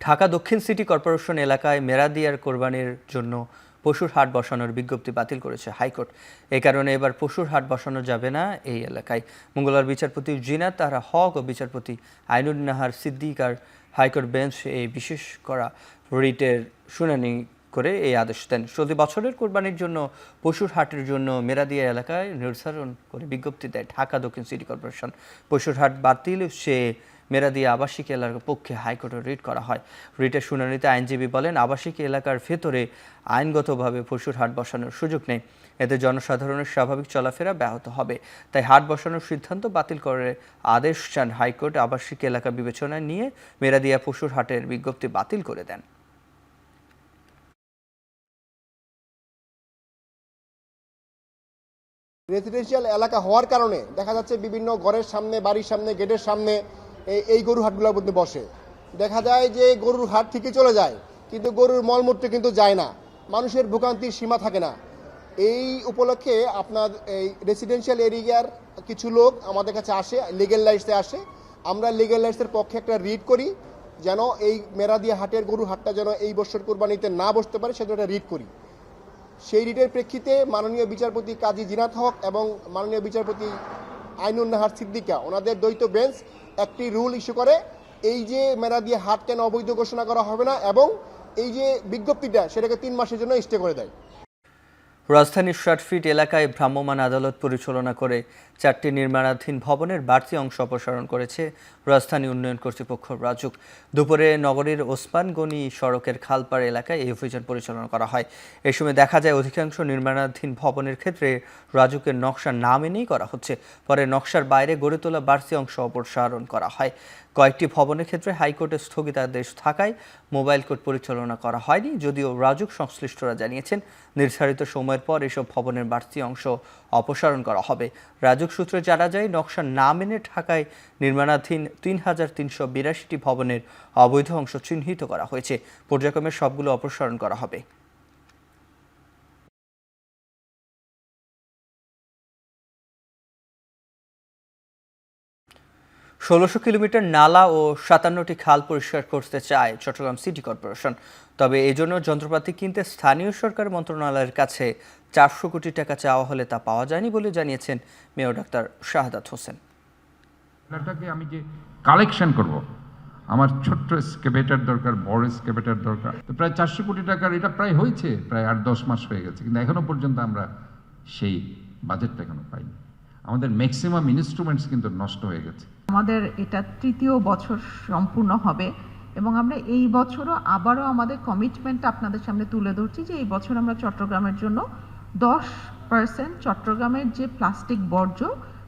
ঢাকা দক্ষিণ সিটি কর্পোরেশন এলাকায় মেরাদিয়ার কোরবানির জন্য পশুর হাট বসানোর বিজ্ঞপ্তি বাতিল করেছে হাইকোর্ট। এই কারণে এবার পশুর হাট বসানো যাবে না এই এলাকায়। মঙ্গলবার বিচারপতি জিনাত তাহরা হক ও বিচারপতি আইনুন নাহার সিদ্দিক আর হাইকোর্ট বেঞ্চ এই বিশেষ করা রিটের শুনানি করে এই আদেশ দেন। চলতি বছরের কোরবানির জন্য পশুর হাটের জন্য মেরাদিয়া এলাকায় নির্ধারণ করে বিজ্ঞপ্তি দেয় ঢাকা দক্ষিণ সিটি কর্পোরেশন। পশুর হাট বাতিল সে মেরাদিয়া আবাসিক এলাকার পক্ষে হাইকোর্টে রিট করা হয়। রিটের শুনানিতে আইনজীবী বলেন, আবাসিক এলাকার ভেতরে আইনগতভাবে পশুর হাট বসানোর সুযোগ নেই, এতে জনসাধারণের স্বাভাবিক চলাফেরা ব্যাহত হবে। তাই হাট বসানোর সিদ্ধান্ত বাতিল করে আদেশ চান হাইকোর্ট। আবাসিক এলাকা বিবেচনায় নিয়ে মেরাদিয়া পশুর হাটের বিজ্ঞপ্তি বাতিল করে দেন। রেসিডেন্সিয়াল এলাকা হওয়ার কারণে দেখা যাচ্ছে বিভিন্ন ঘরের সামনে, বাড়ির সামনে, গেটের সামনে এই গরুর হাটগুলোর মধ্যে বসে। দেখা যায় যে গরুর হাট ঠিকই চলে যায়, কিন্তু গরুর মলমূত্র কিন্তু যায় না, মানুষের ভোগান্তির সীমা থাকে না। এই উপলক্ষে আপনার এই রেসিডেন্সিয়াল এরিয়ার কিছু লোক আমাদের কাছে আসে, লিগ্যাল লাইটসে আসে। আমরা লিগ্যাল লাইটসের পক্ষে একটা রিট করি যেন এই মেরাদিয়া হাটের গরুর হাটটা যেন এই বছর কোরবানিতে না বসতে পারে, সেজন্য একটা রিট করি। সেই রিটের প্রেক্ষিতে মাননীয় বিচারপতি কাজী জিনাত হক এবং মাননীয় বিচারপতি আইনুন নাহার সিদ্দিকা ওনাদের দ্বৈত বেঞ্চ একটি রুল ইস্যু করে, এই যে মেরাদিয়া হাট কেন অবৈধ ঘোষণা করা হবে না এবং এই যে বিজ্ঞপ্তিটা সেটাকে 3 মাসের জন্য স্টে করে দেয়। রাজধানীর শার্টফিট এলাকায় ভ্রাম্যমাণ আদালত পরিচালনা করে 4টি নির্মাণাধীন ভবনের বাড়তি অংশ অপসারণ করেছে রাজধানী উন্নয়ন কর্তৃপক্ষ রাজুক। দুপুরে নগরীর ওসমান গনি সড়কের খালপাড় এলাকায় এই অভিযান পরিচালনা করা হয়। এই সময় দেখা যায় অধিকাংশ নির্মাণাধীন ভবনের ক্ষেত্রে রাজুকের নকশা না মেনেই করা হচ্ছে। পরে নকশার বাইরে গড়ে তোলা বাড়তি অংশ অপসারণ করা হয়। কয়েকটি ভবনের ক্ষেত্রে হাইকোর্টের স্থগিতাদেশ থাকায় মোবাইল কোর্ট পরিচালনা করা হয়নি, যদিও রাজুক সংশ্লিষ্টরা জানিয়েছেন নির্ধারিত সময়ের পর এসব ভবনের বাড়তি অংশ অপসারণ করা হবে। রাজুক সূত্রে জানা যায়, নকশা না মেনে ঢাকায় নির্মাণাধীন 3382টি ভবনের অবৈধ অংশ চিহ্নিত করা হয়েছে। পর্যায়ক্রমে সবগুলো অপসারণ করা হবে। ১৬০০ কিলোমিটার নালা ও ৫৭টি খাল পরিষ্কার করতে চায় চট্টগ্রাম সিটি কর্পোরেশন। তবে এই জন্য যন্ত্রপাতি কিনতে স্থানীয় সরকার মন্ত্রণালয়ের কাছে ৪০০ কোটি টাকা চাওয়া হলে তা পাওয়া যায়নি বলে জানিয়েছেন মেয়র ডাক্তার শাহাদাত হোসেন। আমি যে কালেকশন করব, আমার ছোট্ট এক্সকেভেটর দরকার, বড় এক্সকেভেটর দরকার, তো প্রায় ৪০০ কোটি টাকার এটা প্রায় হয়েছে, প্রায় ৮-১০ মাস হয়ে গেছে, কিন্তু এখনো পর্যন্ত আমরা সেই বাজেটটা এখনো পাইনি। আমাদের ম্যাক্সিমাম ইনস্ট্রুমেন্টস কিন্তু নষ্ট হয়ে গেছে। আমাদের এটা ৩য় বছর সম্পূর্ণ হবে এবং আমরা এই বছরও আবারও আমাদের কমিটমেন্ট আপনাদের সামনে তুলে ধরছি যে এই বছর আমরা চট্টগ্রামের জন্য 10% চট্টগ্রামের যে প্লাস্টিক বর্জ্য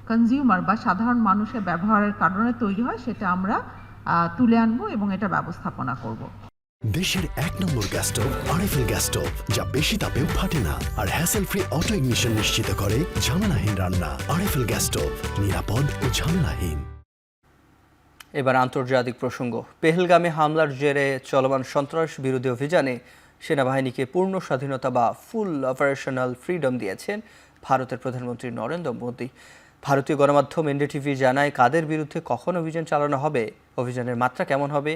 কনজিউমার বা সাধারণ মানুষের ব্যবহারের কারণে তৈরি হয় সেটা আমরা তুলে আনবো এবং এটা ব্যবস্থাপনা করব। দেশের 1 নম্বর gas stove RFL gas stove, যা বেশি তাপেও ফাটে না আর হ্যাসেল ফ্রি অটো ইগনিশন নিশ্চিত করে ঝামেলাহীন রান্না। আরএফএল গ্যাস স্টোভ, নিরাপদ ও ঝামেলাহীন। এবার আন্তর্জাতিক প্রসঙ্গ। পেহেলগামে হামলার জেরে চলমান সন্ত্রাস বিরোধী অভিযানে সেনাবাহিনীকে পূর্ণ স্বাধীনতা বা ফুল অপারেশনাল ফ্রিডম দিয়েছেন ভারতের প্রধানমন্ত্রী নরেন্দ্র মোদী। ভারতীয় গণমাধ্যম এনডিটিভি জানায়, কাদের বিরুদ্ধে কখন অভিযান চালানো হবে, অভিযানের মাত্রা কেমন হবে,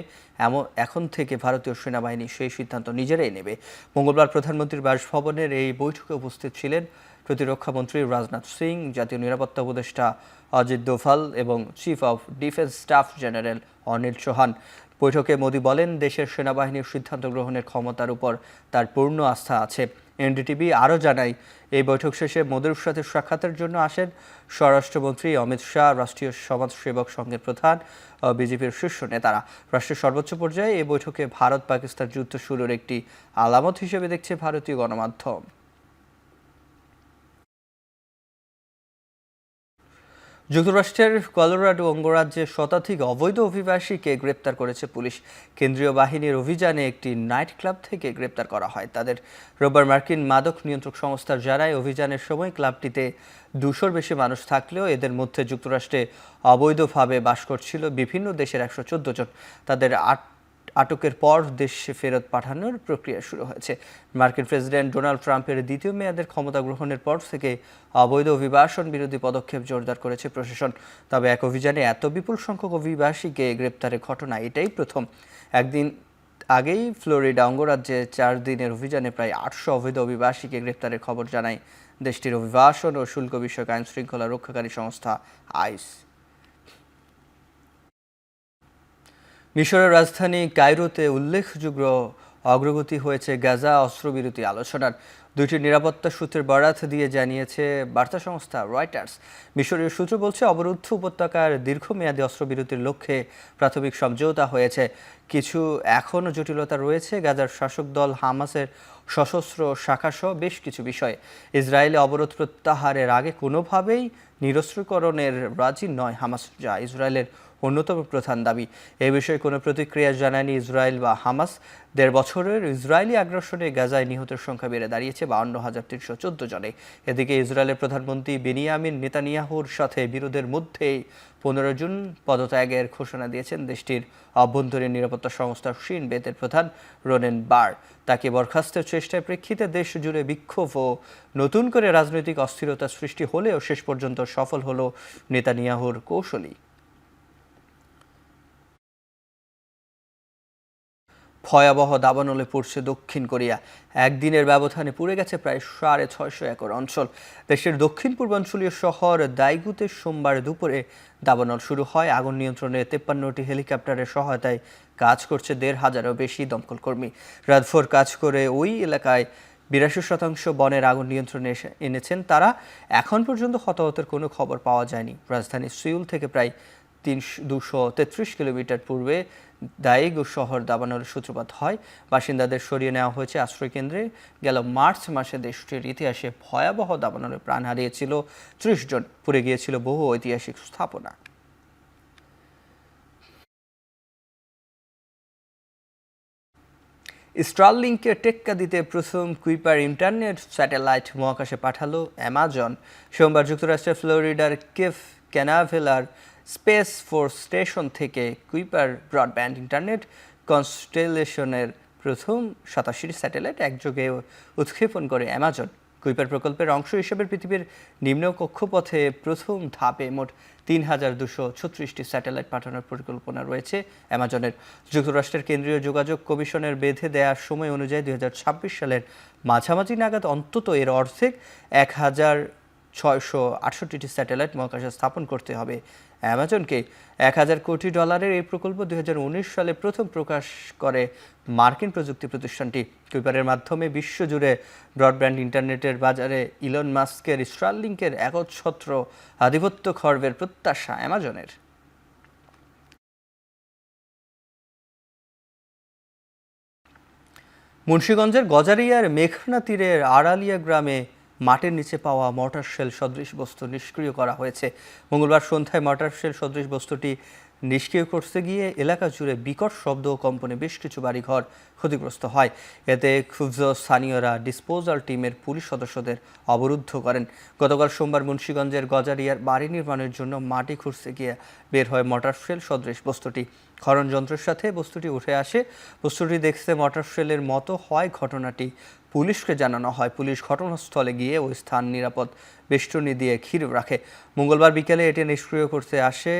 এখন থেকে ভারতীয় সেনাবাহিনী সেই সিদ্ধান্ত নিজেরাই নেবে। মঙ্গলবার প্রধানমন্ত্রীর বাসভবনের এই বৈঠকে উপস্থিত ছিলেন প্রতিরক্ষামন্ত্রী রাজনাথ সিং, জাতীয় নিরাপত্তা উপদেষ্টা অজিত দোভাল এবং chief of defence staff general Anil Chauhan. বৈঠকে মোদী বলেন, দেশের সেনাবাহিনীর সিদ্ধান্ত গ্রহণের ক্ষমতার উপর তার পূর্ণ আস্থা আছে। এনডিটিভি আরও জানায়, এই বৈঠক শেষে মোদীর সাথে সাক্ষাতের জন্য আসেন স্বরাষ্ট্রমন্ত্রী অমিত শাহ, রাষ্ট্রীয় সমাজসেবক সংঘের প্রধান ও বিজেপির শীর্ষ নেতারা। রাষ্ট্রের সর্বোচ্চ পর্যায়ে এই বৈঠকে ভারত পাকিস্তান যুদ্ধ শুরুর একটি আলামত হিসেবে দেখছে ভারতীয় গণমাধ্যম। যুক্তরাষ্ট্রের কলোরাডো অঙ্গরাজ্যে শতাধিক অবৈধ অভিবাসীকে গ্রেপ্তার করেছে পুলিশ। কেন্দ্রীয় বাহিনীর অভিযানে একটি নাইট ক্লাব থেকে গ্রেপ্তার করা হয় তাদের। রোববার মার্কিন মাদক নিয়ন্ত্রক সংস্থা জানায়, অভিযানের সময় ক্লাবটিতে 200-র বেশি মানুষ থাকলেও এদের মধ্যে যুক্তরাষ্ট্রে অবৈধভাবে বাস করছিল বিভিন্ন দেশের 114 জন। তাদের আটকের পর দেশে ফেরত পাঠানোর প্রক্রিয়া শুরু হয়েছে। মার্কিন প্রেসিডেন্ট ডোনাল্ড ট্রাম্পের দ্বিতীয় মেয়াদের ক্ষমতা গ্রহণের পর থেকে অবৈধ অভিবাসন বিরোধী পদক্ষেপ জোরদার করেছে প্রশাসন। তবে এক অভিযানে এত বিপুল সংখ্যক অভিবাসীকে গ্রেপ্তারের ঘটনা এটাই প্রথম। একদিন আগেই ফ্লোরিডা অঙ্গরাজ্যে 4 দিনের অভিযানে প্রায় 800 অবৈধ অভিবাসীকে গ্রেপ্তারের খবর জানায় দেশটির অভিবাসন ও শুল্ক বিষয়ক আইন শৃঙ্খলা রক্ষাকারী সংস্থা আইস। মিশরের রাজধানী কায়রোতে উল্লেখযোগ্য অগ্রগতি হয়েছে গাজা অস্ত্রবিরতি আলোচনার। 2টি নিরাপত্তা সূত্রের বরাত দিয়ে জানিয়েছে বার্তা সংস্থা রয়টার্স। মিশরীয় সূত্র বলছে, অবরুদ্ধ উপত্যকার দীর্ঘমেয়াদী অস্ত্রবিরতির লক্ষ্যে প্রাথমিক সমঝোতা হয়েছে। কিছু এখনও জটিলতা রয়েছে গাজার শাসক দল হামাসের সশস্ত্র শাখাসহ বেশ কিছু বিষয়। ইসরায়েলে অবরোধ প্রত্যাহারের আগে কোনোভাবেই নিরস্ত্রীকরণের রাজি নয় হামাস, যা ইসরায়েলের অন্যতম প্রধান দাবি। এ বিষয়ে কোনো প্রতিক্রিয়া জানায়নি ইসরায়েল বা হামাস। 1.5 বছরের ইসরায়েলি আগ্রাসনে গাজায় নিহতের সংখ্যা বেড়ে দাঁড়িয়েছে 52,314 জনে। এদিকে ইসরায়েলের প্রধানমন্ত্রী বেনিয়ামিন নেতানিয়াহুর সাথে বিরোধের মধ্যেই 15 জুন পদত্যাগের ঘোষণা দিয়েছেন দেশটির অভ্যন্তরীণ নিরাপত্তা সংস্থা শিন বেতের প্রধান রোনেন বার। তাকে বরখাস্তের চেষ্টার প্রেক্ষিতে দেশ জুড়ে বিক্ষোভ ও নতুন করে রাজনৈতিক অস্থিরতা সৃষ্টি হলেও শেষ পর্যন্ত সফল হল নেতানিয়াহুর কৌশলী। ভয়াবহ দাবানলে পড়ছে দক্ষিণ কোরিয়া। একদিনের ব্যবধানে পুড়ে গেছে প্রায় 650 একর অঞ্চল। দেশের দক্ষিণ পূর্বাঞ্চলীয় শহর দাইগুতে সোমবার দুপুরে দাবানল শুরু হয়। আগুন নিয়ন্ত্রণে 53টি হেলিকপ্টারের সহায়তায় কাজ করছে 1,500-এরও বেশি দমকল কর্মী। রাতভর কাজ করে ওই এলাকায় 82% বনের আগুন নিয়ন্ত্রণে এনেছেন তারা। এখন পর্যন্ত হতাহতের কোনো খবর পাওয়া যায়নি। রাজধানী সিউল থেকে প্রায় 233 কিলোমিটার পূর্বে দাইগু শহর দাবানলের সূত্রপাত হয়। বাসিন্দাদের সরিয়ে নেওয়া হয়েছে আশ্রয়কেন্দ্রে। গেল মার্চ মাসে দেশটির ইতিহাসে ভয়াবহ দাবানলে প্রাণ হারিয়েছিল 30 জন। পুড়ে গিয়েছিল বহু ঐতিহাসিক স্থাপনা। স্টারলিংকে টেক্কা দিতে প্রথম কুইপার ইন্টারনেট স্যাটেলাইট মহাকাশে পাঠালো অ্যামাজন। সোমবার যুক্তরাষ্ট্রের ফ্লোরিডার কেপ ক্যানাভেলার স্পেস ফোর্স স্টেশন থেকে কুইপার ব্রডব্যান্ড ইন্টারনেট কনস্টেলেশনের প্রথম 87টি স্যাটেলাইট একযোগে উৎক্ষেপণ করে অ্যামাজন। কুইপার প্রকল্পের অংশ হিসেবে পৃথিবীর নিম্ন কক্ষপথে প্রথম ধাপে মোট 3,236টি স্যাটেলাইট পাঠানোর পরিকল্পনা রয়েছে অ্যামাজনের। যুক্তরাষ্ট্রের কেন্দ্রীয় যোগাযোগ কমিশনের বেঁধে দেওয়ার সময় অনুযায়ী 2026 সালের মাঝামাঝি নাগাদ অন্তত এর অর্ধেক 1,668টি স্যাটেলাইট মহাকাশে স্থাপন করতে হবে অ্যামাজনকে। $1,000 কোটি এই প্রকল্প 2019 সালে প্রথম প্রকাশ করে মার্কিন প্রযুক্তি প্রতিষ্ঠানটি। কুইপারের মাধ্যমে বিশ্বজুড়ে ব্রডব্যান্ড ইন্টারনেটের বাজারে ইলন মাস্কের স্টারলিংকের একচ্ছত্র আধিপত্য খর্বের প্রত্যাশা অ্যামাজনের। মুন্সিগঞ্জের গজারিয়ার মেঘনা তীরের আড়ালিয়া গ্রামে মাটির নিচে পাওয়া মর্টার শেল সদৃশ বস্তু নিষ্ক্রিয় করা হয়েছে। মঙ্গলবার সন্ধ্যায় মর্টার শেল সদৃশ বস্তুটি নিষ্ক্রিয় করতে গিয়ে এলাকা জুড়ে বিকট শব্দ ও কম্পনে বেশ কিছু বাড়িঘর ক্ষতিগ্রস্ত হয়। এতে ক্ষুব্ধ স্থানীয়রা ডিসপোজাল টিমের পুলিশ সদস্যদের অবরুদ্ধ করেন। গতকাল সোমবার মুন্সিগঞ্জের গজারিয়ার বাড়ি নির্মাণের জন্য মাটি খুঁড়তে গিয়ে বের হয় মর্টার শেল সদৃশ বস্তুটি। খনন যন্ত্রের সাথে বস্তুটি উঠে আসে। বস্তুটি দেখতে মর্টার শেলের মতো হয়। ঘটনাটি পুলিশকে জানানো হয়। পুলিশ ঘটনাস্থলে গিয়ে ওই স্থান নিরাপদ বেষ্টনী দিয়ে ঘিরে রাখে। মঙ্গলবার বিকেলে এটি নিষ্ক্রিয় করতে আসে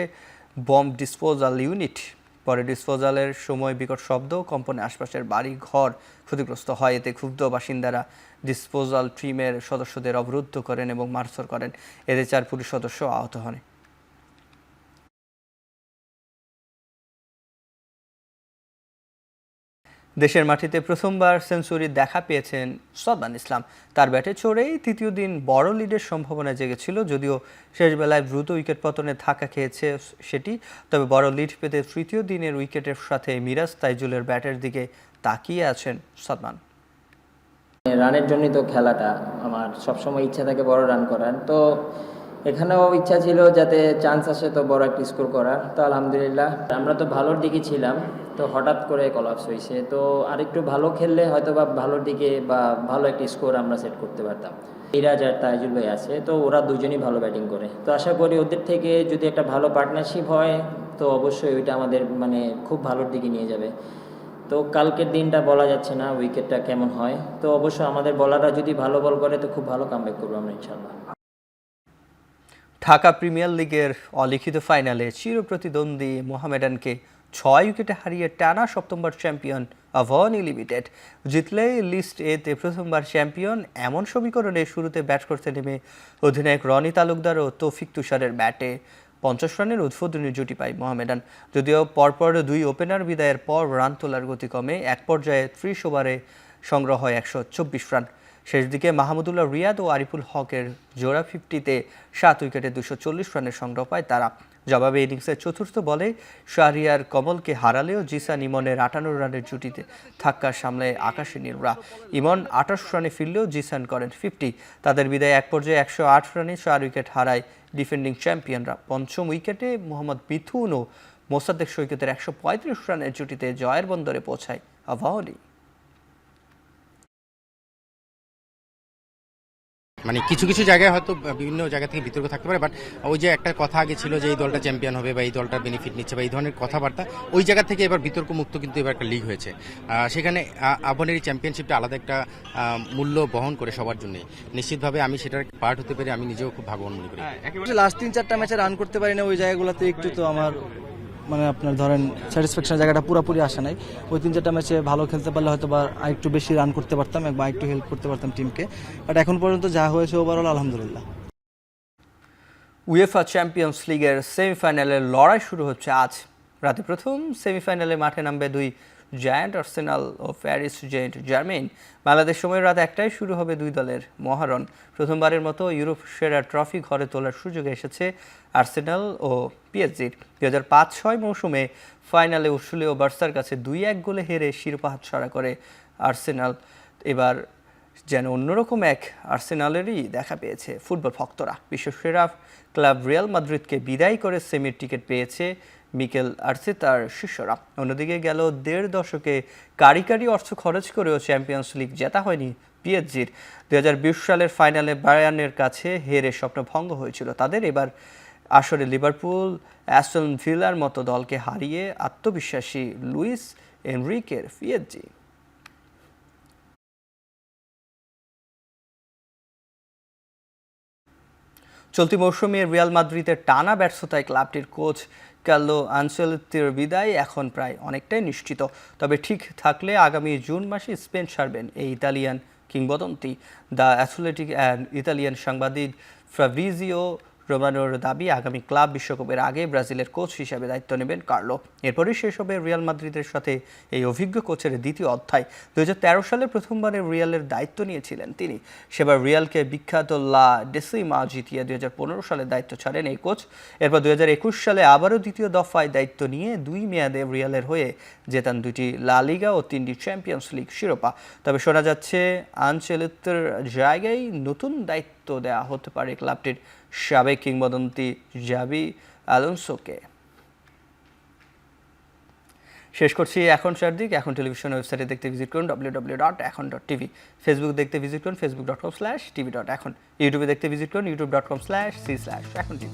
বম্ব ডিসপোজাল ইউনিট। পরে ডিসপোজালের সময় বিকট শব্দ কম্পনে আশপাশের বাড়ি ঘর ক্ষতিগ্রস্ত হয়। এতে ক্ষুব্ধ বাসিন্দারা ডিসপোজাল টিমের সদস্যদের অবরুদ্ধ করেন এবং মারধর করেন। এতে 4 পুলিশ সদস্য আহত হন। দেশের মাটিতে প্রথমবার সেঞ্চুরি দেখা পেয়েছেন সাদমান ইসলাম। তার ব্যাটে চড়েই তৃতীয় দিন বড় লিডের সম্ভাবনা জেগেছিল, যদিও শেষ বেলায় দ্রুত উইকেট পতনে ধাক্কা খেয়েছে সেটি। তবে বড় লিড পেতে তৃতীয় দিনের উইকেটের সাথে মিরাজ তাইজুলের ব্যাটের দিকে তাকিয়ে আছেন সাদমান। রানের জন্যই তো খেলাটা, আমার সবসময় ইচ্ছা থাকে বড় রান করার, তো এখানেও ইচ্ছা ছিল যাতে চান্স আসে তো বড় একটা স্কোর করার। তো আলহামদুলিল্লাহ আমরা তো ভালোর দিকে ছিলাম, তো হঠাৎ করে কলাপস হয়েছে। তো আরেকটু ভালো খেললে হয়তো বা ভালোর দিকে বা ভালো একটা স্কোর আমরা সেট করতে পারতাম। মিরাজ আর তাইজুল ভাই আছে, তো ওরা দুজনই ভালো ব্যাটিং করে, তো আশা করি ওদের থেকে যদি একটা ভালো পার্টনারশিপ হয় তো অবশ্যই ওইটা আমাদের খুব ভালোর দিকে নিয়ে যাবে। তো কালকের দিনটা বলা যাচ্ছে না উইকেটটা কেমন হয়, তো অবশ্যই আমাদের বলাররা যদি ভালো বল করে তো খুব ভালো কামব্যাক করবো আমরা ইনশাল্লাহ। ঢাকা প্রিমিয়ার লিগের অলিখিত ফাইনালে চিরপ্রতিদ্বন্দ্বী মোহামেডানকে 6 উইকেটে হারিয়ে টানা সপ্তমবার চ্যাম্পিয়ন আভানি লিমিটেড। জিতলেই লিস্ট এতে প্রথমবার চ্যাম্পিয়ন। এমন সমীকরণে শুরুতে ব্যাট করতে নেমে অধিনায়ক রনি তালুকদার ও তৌফিক তুষারের ব্যাটে 50 রানের উদ্বোধনী জুটি পায় মোহামেডান। যদিও পরপর 2 ওপেনার বিদায়ের পর রান তোলার গতি কমে এক পর্যায়ে 30 ওভারে সংগ্রহ হয় 124 রান। শেষ দিকে মাহমুদুল্লাহ রিয়াদ ও আরিফুল হকের জোড়া 50-তে 7 উইকেটে 240 রানের সংগ্রহ পায় তারা। জবাবে ইনিংসের চতুর্থ বলে শাহরিয়ার কমলকে হারালেও জিসান ইমনের 58 রানের জুটিতে ধাক্কা সামলে আকাশে নীলরা। ইমন 28 রানে ফিরলেও জিসান করেন 50। তাদের বিদায় এক পর্যায়ে 108 রানে 4 উইকেট হারায় ডিফেন্ডিং চ্যাম্পিয়নরা। পঞ্চম উইকেটে মোহাম্মদ মিথুন ও মোসাদ্দেক সৈকতের 135 রানের জুটিতে জয়ের বন্দরে পৌঁছায় আভানি। কিছু কিছু জায়গায় হয়তো বিভিন্ন জায়গা থেকে বিতর্ক থাকতে পারে, বাট ওই যে একটা কথা আগে ছিল যে এই দলটা চ্যাম্পিয়ন হবে বা এই দলটার বেনিফিট নিচ্ছে বা এই ধরনের কথাবার্তা, ওই জায়গা থেকে এবার বিতর্ক মুক্ত কিন্তু এবার একটা লিগ হয়েছে। সেখানে আবাহনীর চ্যাম্পিয়নশিপটা আলাদা একটা মূল্য বহন করে সবার জন্য। নিশ্চিতভাবে আমি সেটার পার্ট হতে পেরে আমি নিজেও খুব ভাগ্যবান মনে করি। লাস্ট 3-4টা ম্যাচে রান করতে পারি না, ওই জায়গাগুলোতে একটু তো আমার আপনার ধরেন স্যাটিসফ্যাকশন জায়গাটা পুরোপুরি আসে নাই। ওই 3-4টা ম্যাচে ভালো খেলতে পারলে হয়তো বা আরেকটু বেশি রান করতে পারতাম বা একটু হেল্প করতে পারতাম টিমকে, বাট এখন পর্যন্ত যা হয়েছে ওভারঅল আলহামদুলিল্লাহ। উয়েফা চ্যাম্পিয়ন্স লিগের সেমিফাইনালের লড়াই শুরু হচ্ছে আজ রাতে। প্রথম সেমিফাইনালে মাঠে নামবে 2 জায়ান্ট, আর্সেনাল ও প্যারিস সেন্ট জার্মেইন। বাংলাদেশ সময় রাত 1টায় শুরু হবে 2 দলের মহারণ। প্রথমবারের মতো ইউরোপ সেরা ট্রফি ঘরে তোলার সুযোগ এসেছে আর্সেনাল ও পিএসজির। 2005-06 মৌসুমে ফাইনালে উঠলেও বার্সার কাছে 2-1 গোলে হেরে শিরোপা হাতছাড়া করে আর্সেনাল। এবার যেন অন্যরকম এক আর্সেনালেরই দেখা পেয়েছে ফুটবল ভক্তরা। বিশ্বসেরা ক্লাব রিয়াল মাদ্রিদকে বিদায় করে সেমির টিকিট পেয়েছে মিকেল আর্তেতার শিষ্যরা। অন্যদিকে গেল 1.5 দশকে কারি অর্থ খরচ করেও চ্যাম্পিয়ন্স লিগ জেতা হয়নি পিএসজির। 2020 সালের ফাইনালে বায়ার্নের কাছে হেরে স্বপ্ন ভঙ্গ হয়েছিল তাদের। এবার আসরে লিভারপুল, অ্যাস্টন ভিলার মতো দলকে হারিয়ে আত্মবিশ্বাসী লুইস এনরিকের পিএসজি। চলতি মৌসুমে রিয়াল মাদ্রিদের টানা ব্যর্থতায় ক্লাবটির কোচ কার্লো আনচেলত্তির বিদায় এখন প্রায় অনেকটাই নিশ্চিত। তবে ঠিক থাকলে আগামী জুন মাসে স্পেন ছাড়বেন এই ইতালিয়ান কিংবদন্তি। দ্য অ্যাথলেটিক ইতালিয়ান সাংবাদিক ফ্যাব্রিজিও রোমানোর দাবি আগামী ক্লাব বিশ্বকাপের আগে ব্রাজিলের কোচ হিসেবে দায়িত্ব নেবেন কার্লো। এরপরই শেষ হবে রিয়াল মাদ্রিদের সাথে এই অভিজ্ঞ কোচের দ্বিতীয় অধ্যায়। 2013 সালে প্রথমবারে রিয়ালের দায়িত্ব নিয়েছিলেন তিনি। সেবার রিয়ালকে বিখ্যাত লা ডেসিমা জিতিয়ে 2015 সালে দায়িত্ব ছাড়েন এই কোচ। এরপর 2021 সালে আবারও দ্বিতীয় দফায় দায়িত্ব নিয়ে 2 মেয়াদে রিয়ালের হয়ে জেতান 2টি লা লিগা ও 3টি চ্যাম্পিয়ন্স লিগ শিরোপা। তবে শোনা যাচ্ছে আনচেলত্তির জায়গায় নতুন দায়িত্ব দেওয়া হতে পারে ক্লাবটির সাবেক কিংবদন্তি জাবি আলোনসোকে। শেষ করছি এখন চারদিক। এখন টেলিভিশন ওয়েবসাইটে দেখতে ভিজিট করুন www.ekhon.tv, ফেসবুক দেখতে ভিজিট করুন facebook.com/tv.ekhon, ইউটিউবে দেখতে ভিজিট করুন youtube.com/c/ekhon tv।